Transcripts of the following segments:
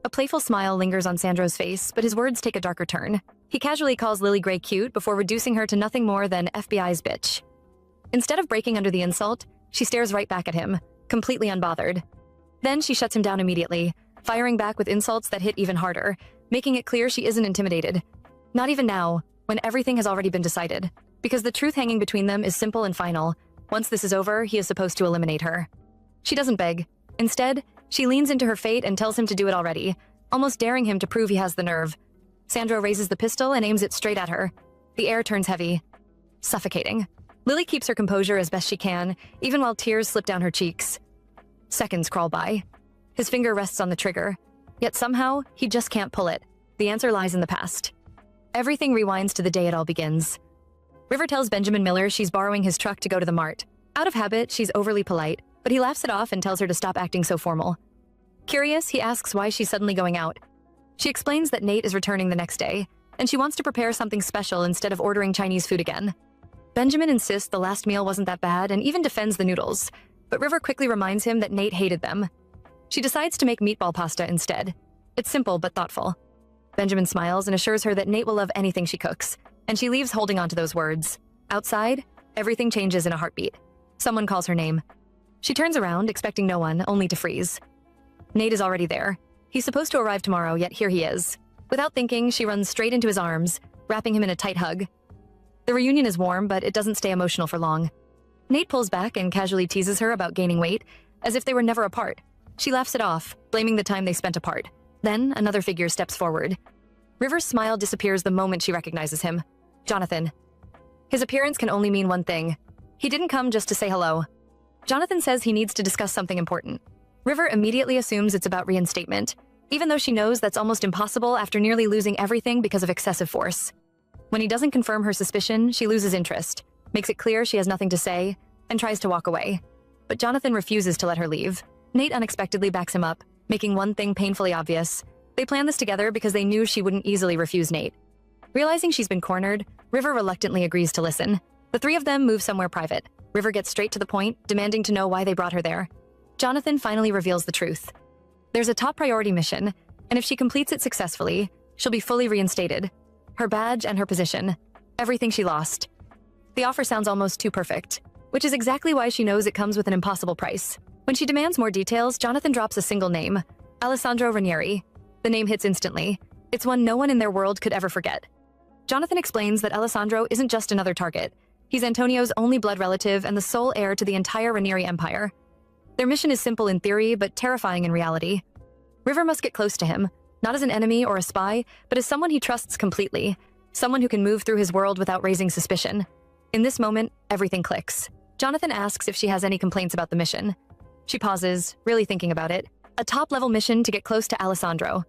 A playful smile lingers on Sandro's face, but his words take a darker turn. He casually calls Lily Gray cute before reducing her to nothing more than FBI's bitch. Instead of breaking under the insult, she stares right back at him, completely unbothered. Then she shuts him down immediately, firing back with insults that hit even harder, making it clear she isn't intimidated. Not even now, when everything has already been decided. Because the truth hanging between them is simple and final. Once this is over, he is supposed to eliminate her. She doesn't beg. Instead, she leans into her fate and tells him to do it already, almost daring him to prove he has the nerve. Sandro raises the pistol and aims it straight at her. The air turns heavy. Suffocating. Lily keeps her composure as best she can, even while tears slip down her cheeks. Seconds crawl by. His finger rests on the trigger. Yet somehow, he just can't pull it. The answer lies in the past. Everything rewinds to the day it all begins. River tells Benjamin Miller she's borrowing his truck to go to the mart. Out of habit, she's overly polite, but he laughs it off and tells her to stop acting so formal. Curious, he asks why she's suddenly going out. She explains that Nate is returning the next day, and she wants to prepare something special instead of ordering Chinese food again. Benjamin insists the last meal wasn't that bad and even defends the noodles, but River quickly reminds him that Nate hated them. She decides to make meatball pasta instead. It's simple but thoughtful. Benjamin smiles and assures her that Nate will love anything she cooks, and she leaves holding on to those words. Outside, everything changes in a heartbeat. Someone calls her name. She turns around, expecting no one, only to freeze. Nate is already there. He's supposed to arrive tomorrow, yet here he is. Without thinking, she runs straight into his arms, wrapping him in a tight hug. The reunion is warm, but it doesn't stay emotional for long. Nate pulls back and casually teases her about gaining weight, as if they were never apart. She laughs it off, blaming the time they spent apart. Then, another figure steps forward. River's smile disappears the moment she recognizes him. Jonathan. His appearance can only mean one thing. He didn't come just to say hello. Jonathan says he needs to discuss something important. River immediately assumes it's about reinstatement, even though she knows that's almost impossible after nearly losing everything because of excessive force. When he doesn't confirm her suspicion, she loses interest, makes it clear she has nothing to say, and tries to walk away. But Jonathan refuses to let her leave. Nate unexpectedly backs him up, making one thing painfully obvious. They planned this together because they knew she wouldn't easily refuse Nate. Realizing she's been cornered, River reluctantly agrees to listen. The three of them move somewhere private. River gets straight to the point, demanding to know why they brought her there. Jonathan finally reveals the truth. There's a top priority mission, and if she completes it successfully, she'll be fully reinstated. Her badge and her position. Everything she lost. The offer sounds almost too perfect, which is exactly why she knows it comes with an impossible price. When she demands more details, Jonathan drops a single name. Alessandro Ranieri. The name hits instantly. It's one no one in their world could ever forget. Jonathan explains that Alessandro isn't just another target. He's Antonio's only blood relative and the sole heir to the entire Ranieri empire. Their mission is simple in theory, but terrifying in reality. River must get close to him, not as an enemy or a spy, but as someone he trusts completely, someone who can move through his world without raising suspicion. In this moment, everything clicks. Jonathan asks if she has any complaints about the mission. She pauses, really thinking about it. A top-level mission to get close to Alessandro.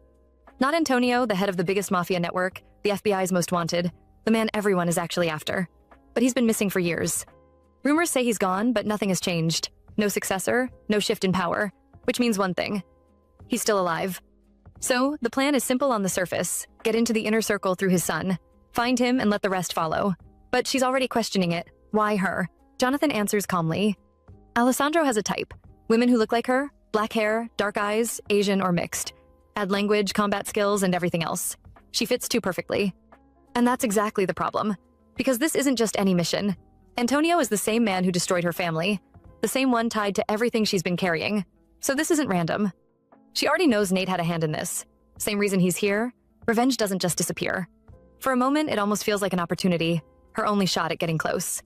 Not Antonio, the head of the biggest mafia network, the FBI's most wanted, the man everyone is actually after. But he's been missing for years. Rumors say he's gone, but nothing has changed. No successor, no shift in power, which means one thing. He's still alive. So, the plan is simple on the surface. Get into the inner circle through his son. Find him and let the rest follow. But she's already questioning it. Why her? Jonathan answers calmly. Alessandro has a type. Women who look like her, black hair, dark eyes, Asian or mixed. Add language, combat skills, and everything else. She fits too perfectly. And that's exactly the problem. Because this isn't just any mission. Antonio is the same man who destroyed her family. The same one tied to everything she's been carrying. So this isn't random. She already knows Nate had a hand in this. Same reason he's here. Revenge doesn't just disappear. For a moment, it almost feels like an opportunity. Her only shot at getting close.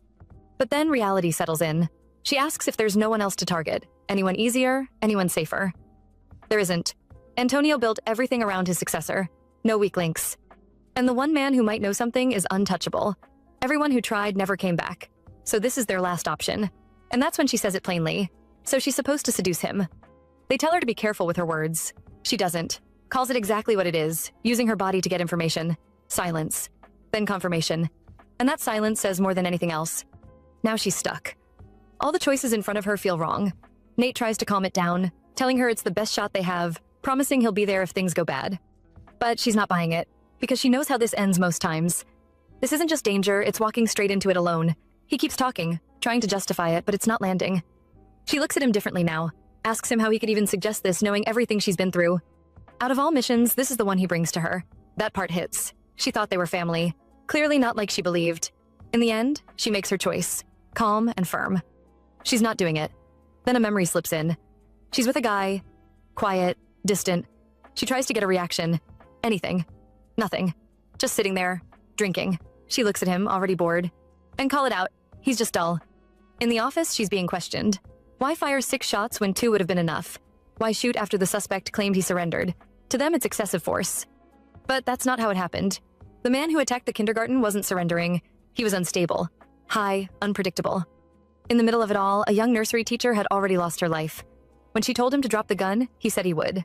But then reality settles in. She asks if there's no one else to target. Anyone easier, anyone safer. There isn't. Antonio built everything around his successor. No weak links. And the one man who might know something is untouchable. Everyone who tried never came back. So this is their last option. And that's when she says it plainly. So she's supposed to seduce him. They tell her to be careful with her words. She doesn't. Calls it exactly what it is, using her body to get information. Silence. Then confirmation. And that silence says more than anything else. Now she's stuck. All the choices in front of her feel wrong. Nate tries to calm it down, telling her it's the best shot they have, promising he'll be there if things go bad. But she's not buying it, because she knows how this ends most times. This isn't just danger, it's walking straight into it alone. He keeps talking, trying to justify it, but it's not landing. She looks at him differently now, asks him how he could even suggest this knowing everything she's been through. Out of all missions, this is the one he brings to her. That part hits. She thought they were family. Clearly not like she believed. In the end, she makes her choice. Calm and firm. She's not doing it. Then a memory slips in. She's with a guy. Quiet, distant. She tries to get a reaction. Anything. Nothing. Just sitting there, drinking. She looks at him, already bored. And call it out. He's just dull. In the office, she's being questioned. Why fire 6 shots when 2 would have been enough? Why shoot after the suspect claimed he surrendered? To them, it's excessive force. But that's not how it happened. The man who attacked the kindergarten wasn't surrendering. He was unstable. High, unpredictable. In the middle of it all, a young nursery teacher had already lost her life. When she told him to drop the gun, he said he would.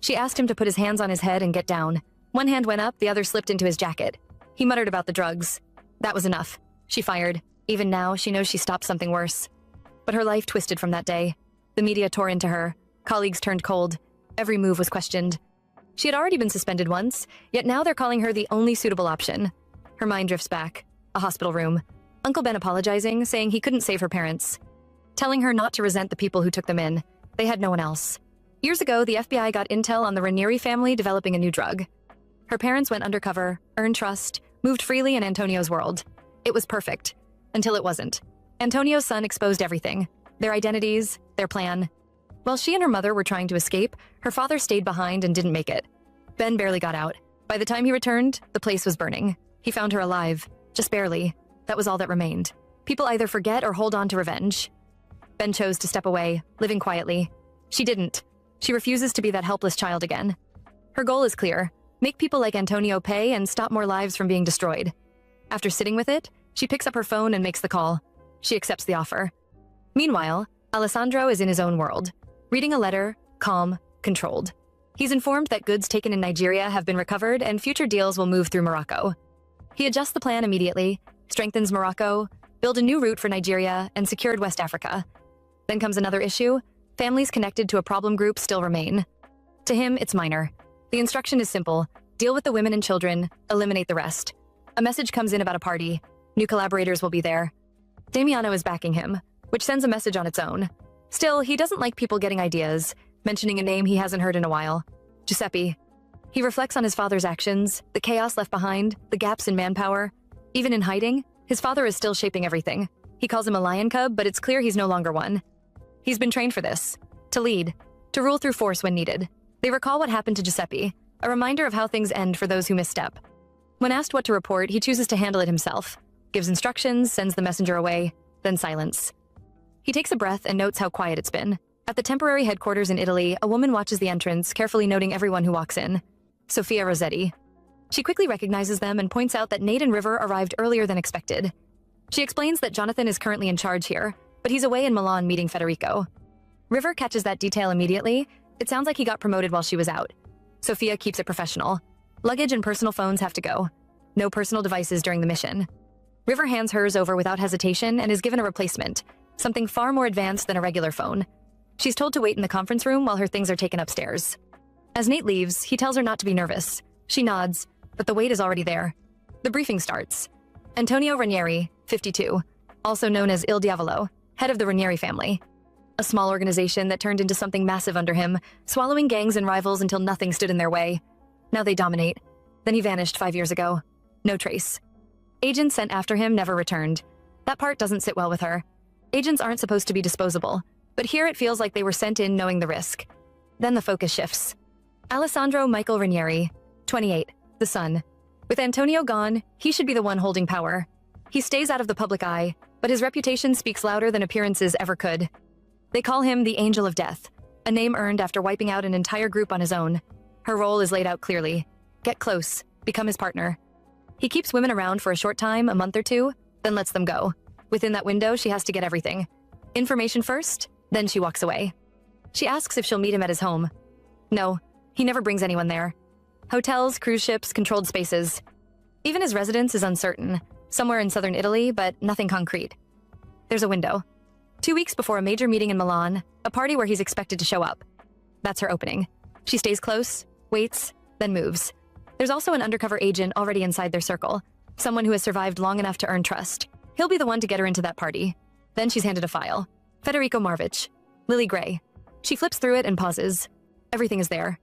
She asked him to put his hands on his head and get down. One hand went up, the other slipped into his jacket. He muttered about the drugs. That was enough. She fired. Even now, she knows she stopped something worse. But her life twisted from that day. The media tore into her. Colleagues turned cold. Every move was questioned. She had already been suspended once, yet now they're calling her the only suitable option. Her mind drifts back. A hospital room. Uncle Ben apologizing, saying he couldn't save her parents. Telling her not to resent the people who took them in. They had no one else. Years ago, the FBI got intel on the Ranieri family developing a new drug. Her parents went undercover, earned trust, moved freely in Antonio's world. It was perfect. Until it wasn't. Antonio's son exposed everything. Their identities, their plan. While she and her mother were trying to escape, her father stayed behind and didn't make it. Ben barely got out. By the time he returned, the place was burning. He found her alive. Just barely. That was all that remained. People either forget or hold on to revenge. Ben chose to step away, living quietly. She didn't. She refuses to be that helpless child again. Her goal is clear. Make people like Antonio pay and stop more lives from being destroyed. After sitting with it, she picks up her phone and makes the call. She accepts the offer. Meanwhile, Alessandro is in his own world. Reading a letter, calm, controlled. He's informed that goods taken in Nigeria have been recovered and future deals will move through Morocco. He adjusts the plan immediately, strengthens Morocco, built a new route for Nigeria, and secured West Africa. Then comes another issue. Families connected to a problem group still remain. To him, it's minor. The instruction is simple. Deal with the women and children, eliminate the rest. A message comes in about a party. New collaborators will be there. Damiano is backing him, which sends a message on its own. Still, he doesn't like people getting ideas, mentioning a name he hasn't heard in a while. Giuseppe. He reflects on his father's actions, the chaos left behind, the gaps in manpower. Even in hiding, his father is still shaping everything. He calls him a lion cub, but it's clear he's no longer one. He's been trained for this. To lead. To rule through force when needed. They recall what happened to Giuseppe, a reminder of how things end for those who misstep. When asked what to report, he chooses to handle it himself. Gives instructions, sends the messenger away, then silence. He takes a breath and notes how quiet it's been. At the temporary headquarters in Italy, a woman watches the entrance, carefully noting everyone who walks in. Sophia Rossetti. She quickly recognizes them and points out that Nate and River arrived earlier than expected. She explains that Jonathan is currently in charge here, but he's away in Milan meeting Federico. River catches that detail immediately. It sounds like he got promoted while she was out. Sophia keeps it professional. Luggage and personal phones have to go. No personal devices during the mission. River hands hers over without hesitation and is given a replacement, something far more advanced than a regular phone. She's told to wait in the conference room while her things are taken upstairs. As Nate leaves, he tells her not to be nervous. She nods, but the wait is already there. The briefing starts. Antonio Ranieri, 52, also known as Il Diavolo, head of the Ranieri family. A small organization that turned into something massive under him, swallowing gangs and rivals until nothing stood in their way. Now they dominate. Then he vanished 5 years ago. No trace. Agents sent after him never returned. That part doesn't sit well with her. Agents aren't supposed to be disposable, but here it feels like they were sent in knowing the risk. Then the focus shifts. Alessandro Michael Ranieri, 28, the son. With Antonio gone, he should be the one holding power. He stays out of the public eye, but his reputation speaks louder than appearances ever could. They call him the Angel of Death, a name earned after wiping out an entire group on his own. Her role is laid out clearly. Get close, become his partner. He keeps women around for a short time, a month or two, then lets them go. Within that window, she has to get everything. Information first, then she walks away. She asks if she'll meet him at his home. No, he never brings anyone there. Hotels, cruise ships, controlled spaces. Even his residence is uncertain, somewhere in southern Italy, but nothing concrete. There's a window. 2 weeks before a major meeting in Milan, a party where he's expected to show up. That's her opening. She stays close, waits, then moves. There's also an undercover agent already inside their circle, someone who has survived long enough to earn trust. He'll be the one to get her into that party. Then she's handed a file. Federico Marvich. Lily Gray. She flips through it and pauses. Everything is there.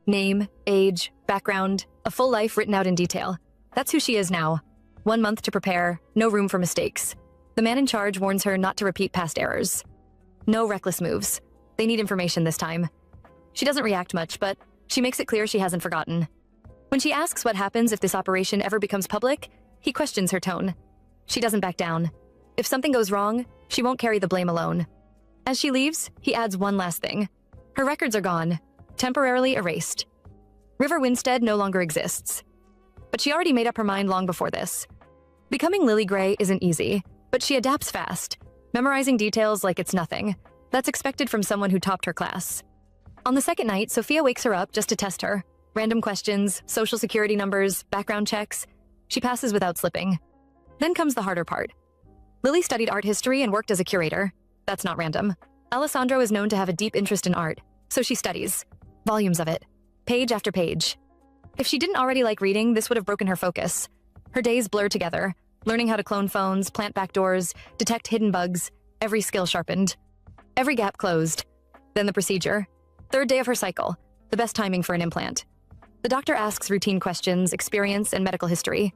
Name, age, background, a full life written out in detail. That's who she is now. 1 month to prepare, no room for mistakes. The man in charge warns her not to repeat past errors. No reckless moves. They need information this time. She doesn't react much, but she makes it clear she hasn't forgotten. When she asks what happens if this operation ever becomes public, he questions her tone. She doesn't back down. If something goes wrong, she won't carry the blame alone. As she leaves, he adds one last thing. Her records are gone, temporarily erased. River Winstead no longer exists. But she already made up her mind long before this. Becoming Lily Gray isn't easy, but she adapts fast, memorizing details like it's nothing. That's expected from someone who topped her class. On the second night, Sophia wakes her up just to test her. Random questions, social security numbers, background checks. She passes without slipping. Then comes the harder part. Lily studied art history and worked as a curator. That's not random. Alessandro is known to have a deep interest in art, so she studies. Volumes of it. Page after page. If she didn't already like reading, this would have broken her focus. Her days blur together, learning how to clone phones, plant backdoors, detect hidden bugs, every skill sharpened. Every gap closed. Then the procedure. Third day of her cycle, the best timing for an implant. The doctor asks routine questions, experience, and medical history.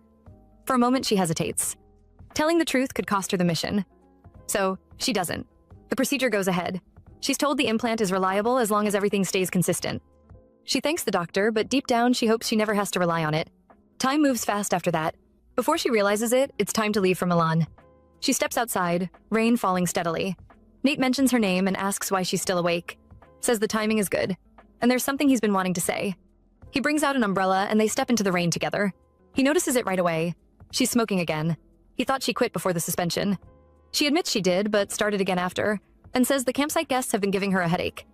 For a moment, she hesitates. Telling the truth could cost her the mission. So, she doesn't. The procedure goes ahead. She's told the implant is reliable as long as everything stays consistent. She thanks the doctor, but deep down, she hopes she never has to rely on it. Time moves fast after that. Before she realizes it, it's time to leave for Milan. She steps outside, rain falling steadily. Nate mentions her name and asks why she's still awake. Says the timing is good, and there's something he's been wanting to say. He brings out an umbrella and they step into the rain together. He notices it right away. She's smoking again. He thought she quit before the suspension. She admits she did, but started again after, and says the campsite guests have been giving her a headache.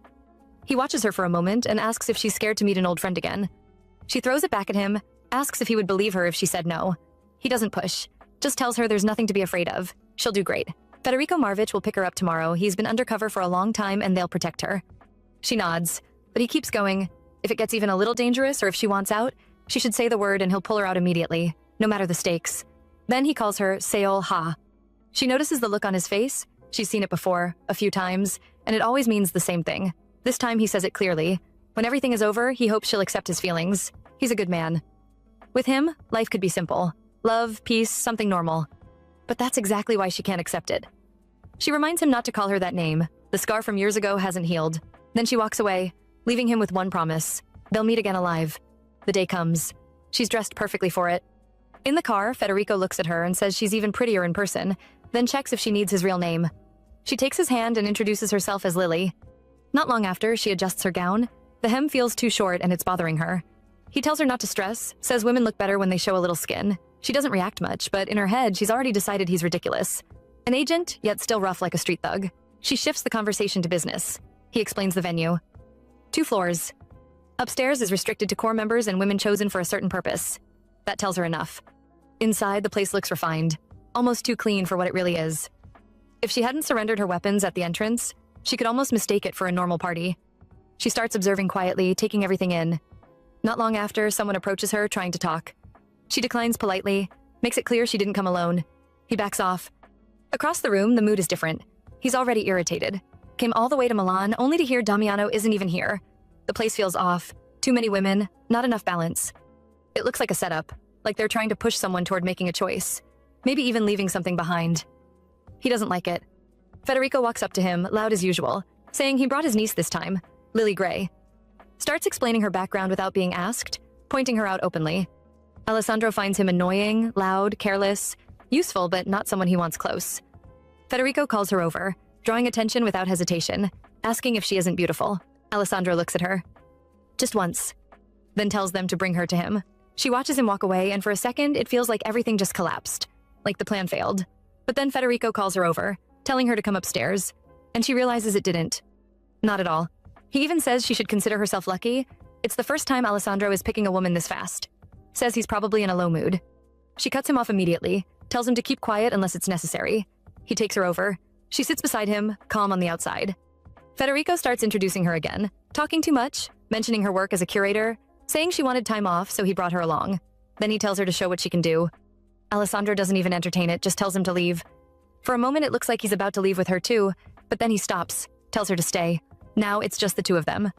He watches her for a moment and asks if she's scared to meet an old friend again. She throws it back at him, asks if he would believe her if she said no. He doesn't push, just tells her there's nothing to be afraid of. She'll do great. Federico Marvich will pick her up tomorrow. He's been undercover for a long time and they'll protect her. She nods, but he keeps going. If it gets even a little dangerous or if she wants out, she should say the word and he'll pull her out immediately, no matter the stakes. Then he calls her Seol Ha. She notices the look on his face. She's seen it before, a few times, and it always means the same thing. This time he says it clearly. When everything is over, he hopes she'll accept his feelings. He's a good man. With him, life could be simple. Love, peace, something normal. But that's exactly why she can't accept it. She reminds him not to call her that name. The scar from years ago hasn't healed. Then she walks away, leaving him with one promise. They'll meet again alive. The day comes. She's dressed perfectly for it. In the car, Federico looks at her and says she's even prettier in person, then checks if she needs his real name. She takes his hand and introduces herself as Lily. Not long after, she adjusts her gown. The hem feels too short and it's bothering her. He tells her not to stress, says women look better when they show a little skin. She doesn't react much, but in her head, she's already decided he's ridiculous. An agent, yet still rough like a street thug. She shifts the conversation to business. He explains the venue. 2 floors. Upstairs is restricted to core members and women chosen for a certain purpose. That tells her enough. Inside, the place looks refined, almost too clean for what it really is. If she hadn't surrendered her weapons at the entrance, she could almost mistake it for a normal party. She starts observing quietly, taking everything in. Not long after, someone approaches her, trying to talk. She declines politely, makes it clear she didn't come alone. He backs off. Across the room, the mood is different. He's already irritated. Came all the way to Milan, only to hear Damiano isn't even here. The place feels off. Too many women, not enough balance. It looks like a setup, like they're trying to push someone toward making a choice. Maybe even leaving something behind. He doesn't like it. Federico walks up to him, loud as usual, saying he brought his niece this time, Lily Gray. Starts explaining her background without being asked, pointing her out openly. Alessandro finds him annoying, loud, careless, useful but not someone he wants close. Federico calls her over, drawing attention without hesitation, asking if she isn't beautiful. Alessandro looks at her. Just once. Then tells them to bring her to him. She watches him walk away, and for a second, it feels like everything just collapsed, like the plan failed. But then Federico calls her over, telling her to come upstairs, and she realizes it didn't. Not at all. He even says she should consider herself lucky. It's the first time Alessandro is picking a woman this fast. Says he's probably in a low mood. She cuts him off immediately, tells him to keep quiet unless it's necessary. He takes her over. She sits beside him, calm on the outside. Federico starts introducing her again, talking too much, mentioning her work as a curator, saying she wanted time off, so he brought her along. Then he tells her to show what she can do. Alessandro doesn't even entertain it, just tells him to leave. For a moment, it looks like he's about to leave with her too, but then he stops, tells her to stay. Now it's just the two of them.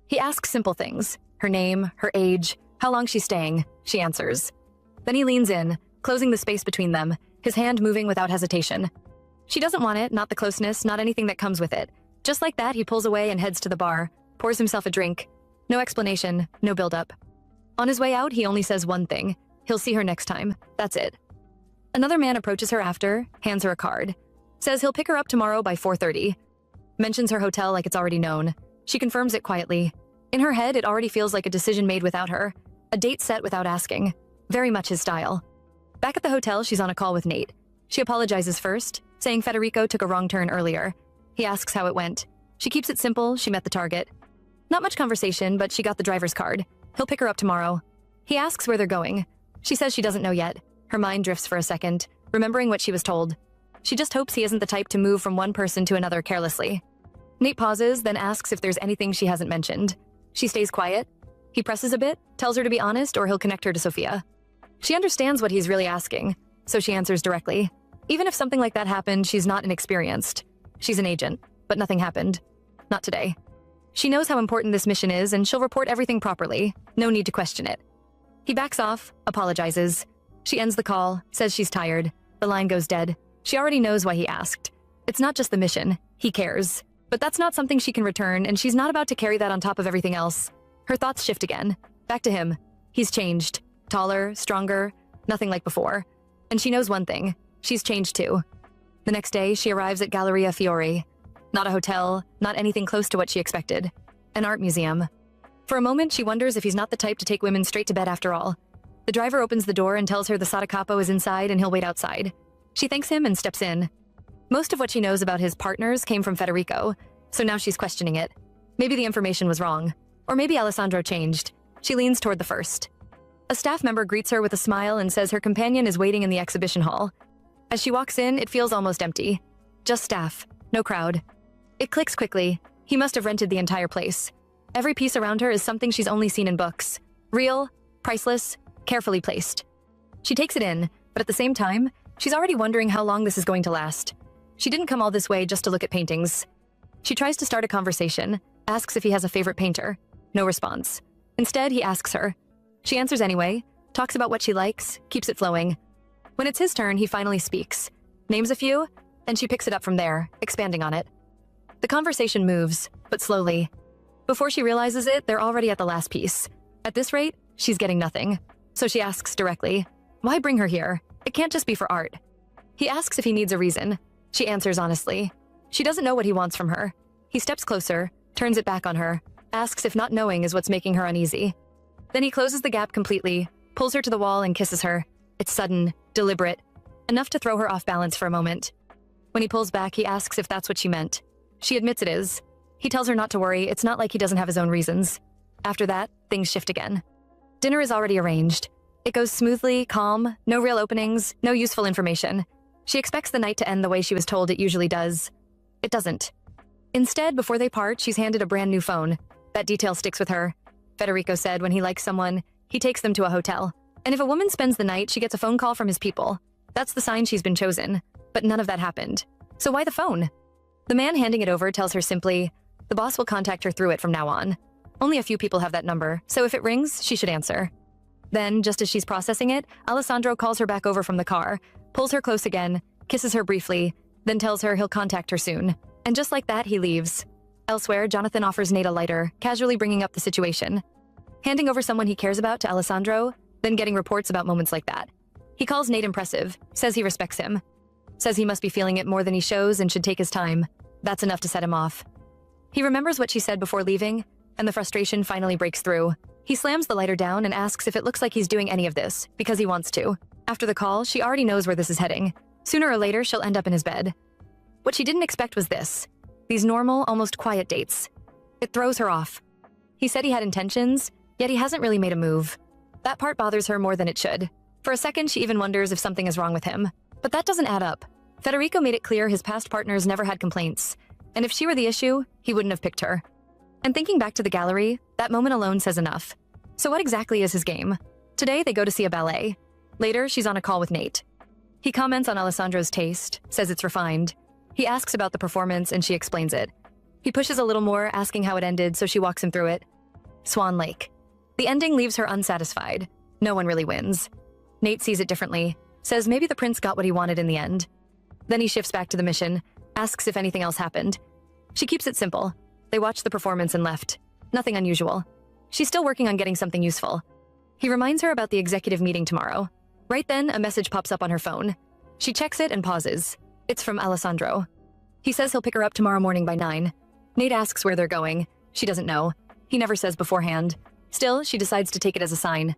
He asks simple things. her name, her age, how long she's staying. She answers. Then he leans in, closing the space between them, his hand moving without hesitation. She doesn't want it, not the closeness, not anything that comes with it. Just like that, he pulls away and heads to the bar, pours himself a drink. No explanation, no build-up. On his way out, he only says one thing. He'll see her next time. That's it. Another man approaches her after, hands her a card. Says he'll pick her up tomorrow by 4:30. Mentions her hotel like it's already known. She confirms it quietly. In her head, it already feels like a decision made without her. A date set without asking. Very much his style. Back at the hotel, she's on a call with Nate. She apologizes first, saying Federico took a wrong turn earlier. He asks how it went. She keeps it simple, she met the target. Not much conversation, but she got the driver's card. He'll pick her up tomorrow. He asks where they're going. She says she doesn't know yet. Her mind drifts for a second, remembering what she was told. She just hopes he isn't the type to move from one person to another carelessly. Nate pauses, then asks if there's anything she hasn't mentioned. She stays quiet. He presses a bit, tells her to be honest or he'll connect her to Sophia. She understands what he's really asking, so she answers directly. Even if something like that happened, she's not inexperienced. She's an agent, but nothing happened. Not today. She knows how important this mission is and she'll report everything properly. No need to question it. He backs off, apologizes. She ends the call, says she's tired. The line goes dead. She already knows why he asked. It's not just the mission. He cares. But that's not something she can return, and she's not about to carry that on top of everything else. Her thoughts shift again. Back to him. He's changed. Taller, stronger, nothing like before. And she knows one thing. She's changed too. The next day, she arrives at Galleria Fiori. Not a hotel, not anything close to what she expected. An art museum. For a moment, she wonders if he's not the type to take women straight to bed after all. The driver opens the door and tells her the Sadacapo is inside and he'll wait outside. She thanks him and steps in. Most of what she knows about his partners came from Federico, so now she's questioning it. Maybe the information was wrong. Or maybe Alessandro changed. She leans toward the first. A staff member greets her with a smile and says her companion is waiting in the exhibition hall. As she walks in, it feels almost empty. Just staff, no crowd. It clicks quickly. He must have rented the entire place. Every piece around her is something she's only seen in books. Real, priceless, carefully placed. She takes it in, but at the same time, she's already wondering how long this is going to last. She didn't come all this way just to look at paintings. She tries to start a conversation, asks if he has a favorite painter. No response. Instead, he asks her. She answers anyway, talks about what she likes, keeps it flowing. When it's his turn, he finally speaks. Names a few, and she picks it up from there, expanding on it. The conversation moves, but slowly. Before she realizes it, they're already at the last piece. At this rate, she's getting nothing. So she asks directly, why bring her here? It can't just be for art. He asks if he needs a reason. She answers honestly. She doesn't know what he wants from her. He steps closer, turns it back on her, asks if not knowing is what's making her uneasy. Then he closes the gap completely, pulls her to the wall and kisses her. It's sudden, deliberate, enough to throw her off balance for a moment. When he pulls back, he asks if that's what she meant. She admits it is. He tells her not to worry, it's not like he doesn't have his own reasons. After that, things shift again. Dinner is already arranged. It goes smoothly, calm, no real openings, no useful information. She expects the night to end the way she was told it usually does. It doesn't. Instead, before they part, she's handed a brand new phone. That detail sticks with her. Federico said when he likes someone, he takes them to a hotel. And if a woman spends the night, she gets a phone call from his people. That's the sign she's been chosen. But none of that happened. So why the phone? The man handing it over tells her simply, the boss will contact her through it from now on. Only a few people have that number, so if it rings, she should answer. Then, just as she's processing it, Alessandro calls her back over from the car, pulls her close again, kisses her briefly, then tells her he'll contact her soon. And just like that, he leaves. Elsewhere, Jonathan offers Nate a lighter, casually bringing up the situation. Handing over someone he cares about to Alessandro, then getting reports about moments like that. He calls Nate impressive, says he respects him. Says he must be feeling it more than he shows and should take his time. That's enough to set him off. He remembers what she said before leaving, and the frustration finally breaks through. He slams the lighter down and asks if it looks like he's doing any of this, because he wants to. After the call, she already knows where this is heading. Sooner or later, she'll end up in his bed. What she didn't expect was this. These normal, almost quiet dates. It throws her off. He said he had intentions, yet he hasn't really made a move. That part bothers her more than it should. For a second, she even wonders if something is wrong with him. But that doesn't add up. Federico made it clear his past partners never had complaints. And if she were the issue, he wouldn't have picked her. And thinking back to the gallery, that moment alone says enough. So what exactly is his game? Today, they go to see a ballet. Later, she's on a call with Nate. He comments on Alessandro's taste, says it's refined. He asks about the performance, and she explains it. He pushes a little more, asking how it ended, so she walks him through it. Swan Lake. The ending leaves her unsatisfied. No one really wins. Nate sees it differently, says maybe the prince got what he wanted in the end. Then he shifts back to the mission, asks if anything else happened. She keeps it simple. They watched the performance and left. Nothing unusual. She's still working on getting something useful. He reminds her about the executive meeting tomorrow. Right then, a message pops up on her phone. She checks it and pauses. It's from Alessandro. He says he'll pick her up tomorrow morning by 9. Nate asks where they're going. She doesn't know. He never says beforehand. Still, she decides to take it as a sign.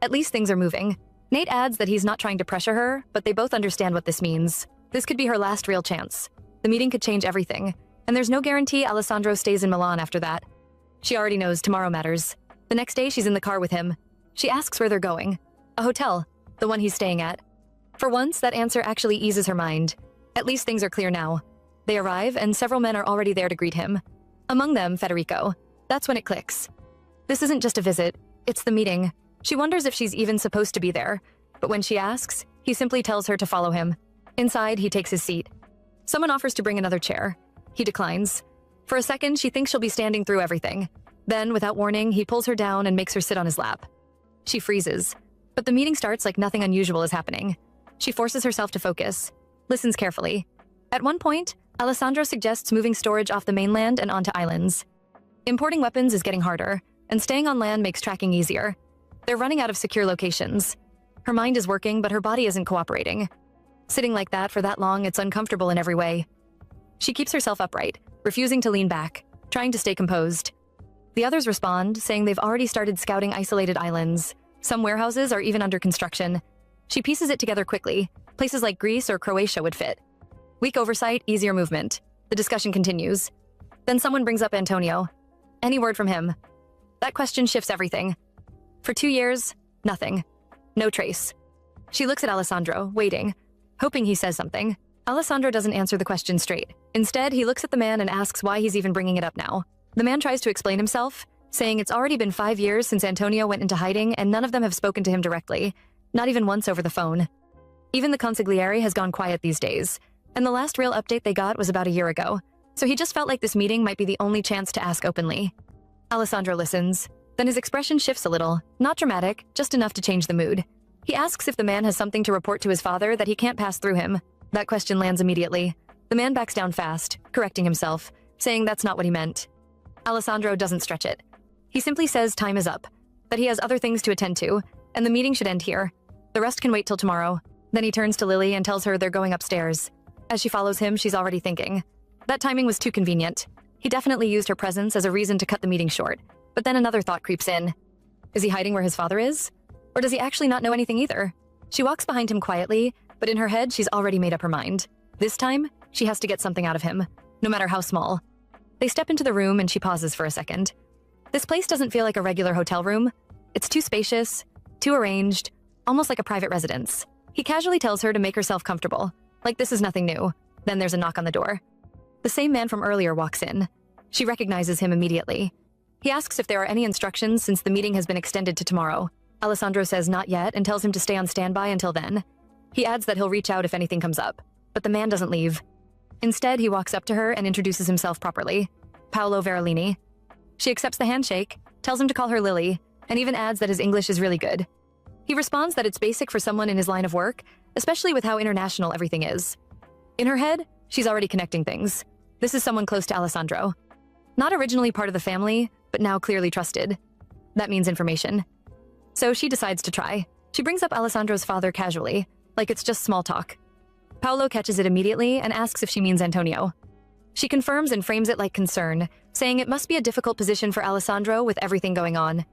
At least things are moving. Nate adds that he's not trying to pressure her, but they both understand what this means. This could be her last real chance. The meeting could change everything, and there's no guarantee Alessandro stays in Milan after that. She already knows tomorrow matters. The next day, she's in the car with him. She asks where they're going. A hotel, the one he's staying at. For once, that answer actually eases her mind. At least things are clear now. They arrive, and several men are already there to greet him. Among them, Federico. That's when it clicks. This isn't just a visit, it's the meeting. She wonders if she's even supposed to be there, but when she asks, he simply tells her to follow him. Inside, he takes his seat. Someone offers to bring another chair. He declines. For a second, she thinks she'll be standing through everything. Then, without warning, he pulls her down and makes her sit on his lap. She freezes. But the meeting starts like nothing unusual is happening. She forces herself to focus, listens carefully. At one point, Alessandro suggests moving storage off the mainland and onto islands. Importing weapons is getting harder, and staying on land makes tracking easier. They're running out of secure locations. Her mind is working, but her body isn't cooperating. Sitting like that for that long, it's uncomfortable in every way. She keeps herself upright, refusing to lean back, trying to stay composed. The others respond, saying they've already started scouting isolated islands. Some warehouses are even under construction. She pieces it together quickly. Places like Greece or Croatia would fit. Weak oversight, easier movement. The discussion continues. Then someone brings up Antonio. Any word from him? That question shifts everything. For 2 years, nothing. No trace. She looks at Alessandro, waiting, hoping he says something. Alessandro doesn't answer the question straight. Instead, he looks at the man and asks why he's even bringing it up now. The man tries to explain himself, saying it's already been 5 years since Antonio went into hiding and none of them have spoken to him directly, not even once over the phone. Even the consigliere has gone quiet these days, and the last real update they got was about a year ago, so he just felt like this meeting might be the only chance to ask openly. Alessandro listens. Then his expression shifts a little, not dramatic, just enough to change the mood. He asks if the man has something to report to his father that he can't pass through him. That question lands immediately. The man backs down fast, correcting himself, saying that's not what he meant. Alessandro doesn't stretch it. He simply says time is up, that he has other things to attend to, and the meeting should end here. The rest can wait till tomorrow. Then he turns to Lily and tells her they're going upstairs. As she follows him, she's already thinking. That timing was too convenient. He definitely used her presence as a reason to cut the meeting short. But then another thought creeps in. Is he hiding where his father is? Or does he actually not know anything either? She walks behind him quietly, but in her head, she's already made up her mind. This time, she has to get something out of him, no matter how small. They step into the room and she pauses for a second. This place doesn't feel like a regular hotel room. It's too spacious, too arranged, almost like a private residence. He casually tells her to make herself comfortable, like this is nothing new. Then there's a knock on the door. The same man from earlier walks in. She recognizes him immediately. He asks if there are any instructions since the meeting has been extended to tomorrow. Alessandro says not yet and tells him to stay on standby until then. He adds that he'll reach out if anything comes up, but the man doesn't leave. Instead, he walks up to her and introduces himself properly. Paolo Verolini. She accepts the handshake, tells him to call her Lily, and even adds that his English is really good. He responds that it's basic for someone in his line of work, especially with how international everything is. In her head, she's already connecting things. This is someone close to Alessandro. Not originally part of the family, but now clearly trusted. That means information. So she decides to try. She brings up Alessandro's father casually, like it's just small talk. Paolo catches it immediately and asks if she means Antonio. She confirms and frames it like concern, saying it must be a difficult position for Alessandro with everything going on.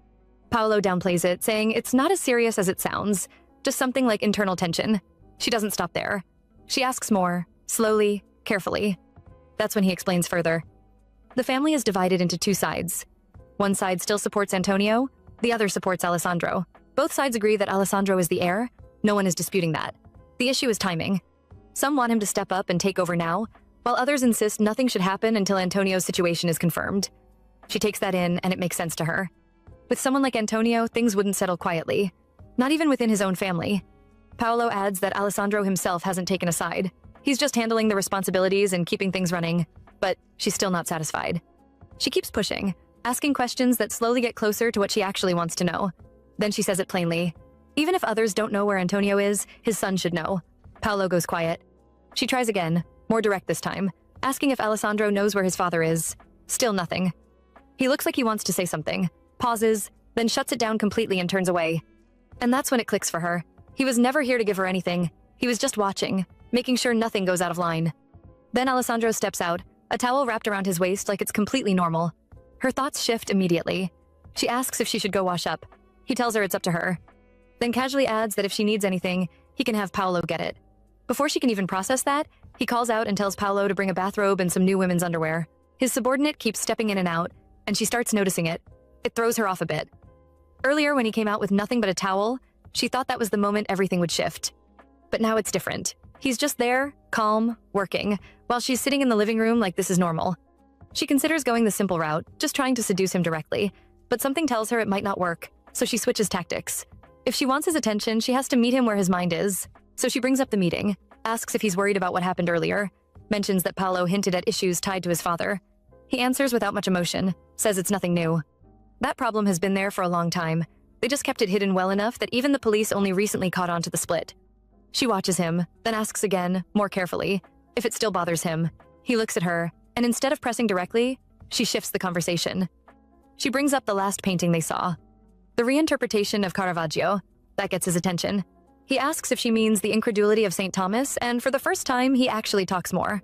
Paolo downplays it, saying it's not as serious as it sounds, just something like internal tension. She doesn't stop there. She asks more, slowly, carefully. That's when he explains further. The family is divided into 2 sides. One side still supports Antonio, the other supports Alessandro. Both sides agree that Alessandro is the heir. No one is disputing that. The issue is timing. Some want him to step up and take over now, while others insist nothing should happen until Antonio's situation is confirmed. She takes that in, and it makes sense to her. With someone like Antonio, things wouldn't settle quietly, not even within his own family. Paolo adds that Alessandro himself hasn't taken a side. He's just handling the responsibilities and keeping things running, but she's still not satisfied. She keeps pushing, asking questions that slowly get closer to what she actually wants to know. Then she says it plainly. Even if others don't know where Antonio is, his son should know. Paolo goes quiet. She tries again, more direct this time, asking if Alessandro knows where his father is. Still nothing. He looks like he wants to say something, pauses, then shuts it down completely and turns away. And that's when it clicks for her. He was never here to give her anything. He was just watching, making sure nothing goes out of line. Then Alessandro steps out, a towel wrapped around his waist like it's completely normal. Her thoughts shift immediately. She asks if she should go wash up. He tells her it's up to her. Then casually adds that if she needs anything, he can have Paolo get it. Before she can even process that, he calls out and tells Paolo to bring a bathrobe and some new women's underwear. His subordinate keeps stepping in and out, and she starts noticing it. It throws her off a bit. Earlier, when he came out with nothing but a towel, she thought that was the moment everything would shift. But now it's different. He's just there, calm, working, while she's sitting in the living room like this is normal. She considers going the simple route, just trying to seduce him directly, but something tells her it might not work, so she switches tactics. If she wants his attention, she has to meet him where his mind is. So she brings up the meeting, asks if he's worried about what happened earlier, mentions that Paolo hinted at issues tied to his father. He answers without much emotion, says it's nothing new. That problem has been there for a long time. They just kept it hidden well enough that even the police only recently caught on to the split. She watches him, then asks again, more carefully, if it still bothers him. He looks at her, and instead of pressing directly, she shifts the conversation. She brings up the last painting they saw. The reinterpretation of Caravaggio. That gets his attention. He asks if she means the incredulity of St. Thomas, and for the first time, he actually talks more.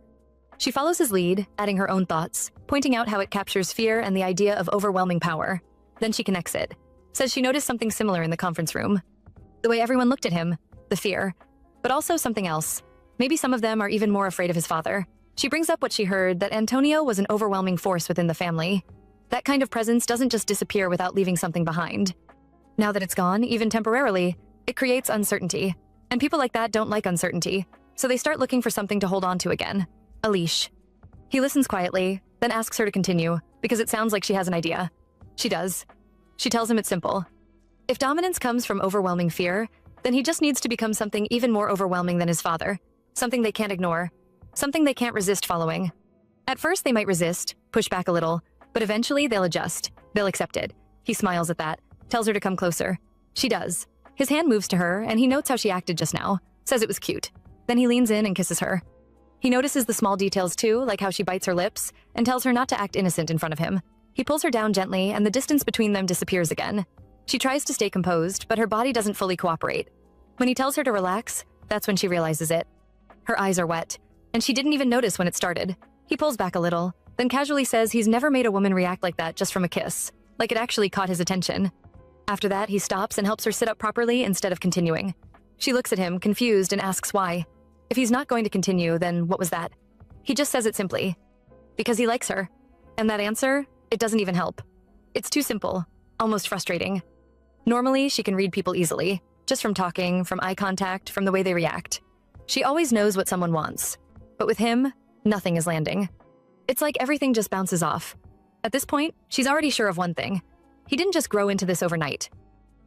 She follows his lead, adding her own thoughts, pointing out how it captures fear and the idea of overwhelming power. Then she connects it. Says she noticed something similar in the conference room. The way everyone looked at him, the fear, but also something else. Maybe some of them are even more afraid of his father. She brings up what she heard, that Antonio was an overwhelming force within the family. That kind of presence doesn't just disappear without leaving something behind. Now that it's gone, even temporarily, it creates uncertainty. And people like that don't like uncertainty, so they start looking for something to hold on to again. A leash. He listens quietly, then asks her to continue, because it sounds like she has an idea. She does. She tells him it's simple. If dominance comes from overwhelming fear, then he just needs to become something even more overwhelming than his father. Something they can't ignore. Something they can't resist following. At first they might resist, push back a little, but eventually they'll adjust. They'll accept it. He smiles at that, tells her to come closer. She does. His hand moves to her, and he notes how she acted just now, says it was cute. Then he leans in and kisses her. He notices the small details too, like how she bites her lips, and tells her not to act innocent in front of him. He pulls her down gently, and the distance between them disappears again. She tries to stay composed, but her body doesn't fully cooperate. When he tells her to relax, that's when she realizes it. Her eyes are wet, and she didn't even notice when it started. He pulls back a little, then casually says he's never made a woman react like that just from a kiss, like it actually caught his attention. After that, he stops and helps her sit up properly instead of continuing. She looks at him, confused, and asks why. If he's not going to continue, then what was that? He just says it simply. Because he likes her. And that answer, it doesn't even help. It's too simple, almost frustrating. Normally, she can read people easily, just from talking, from eye contact, from the way they react. She always knows what someone wants. But with him, nothing is landing. It's like everything just bounces off. At this point, she's already sure of one thing. He didn't just grow into this overnight.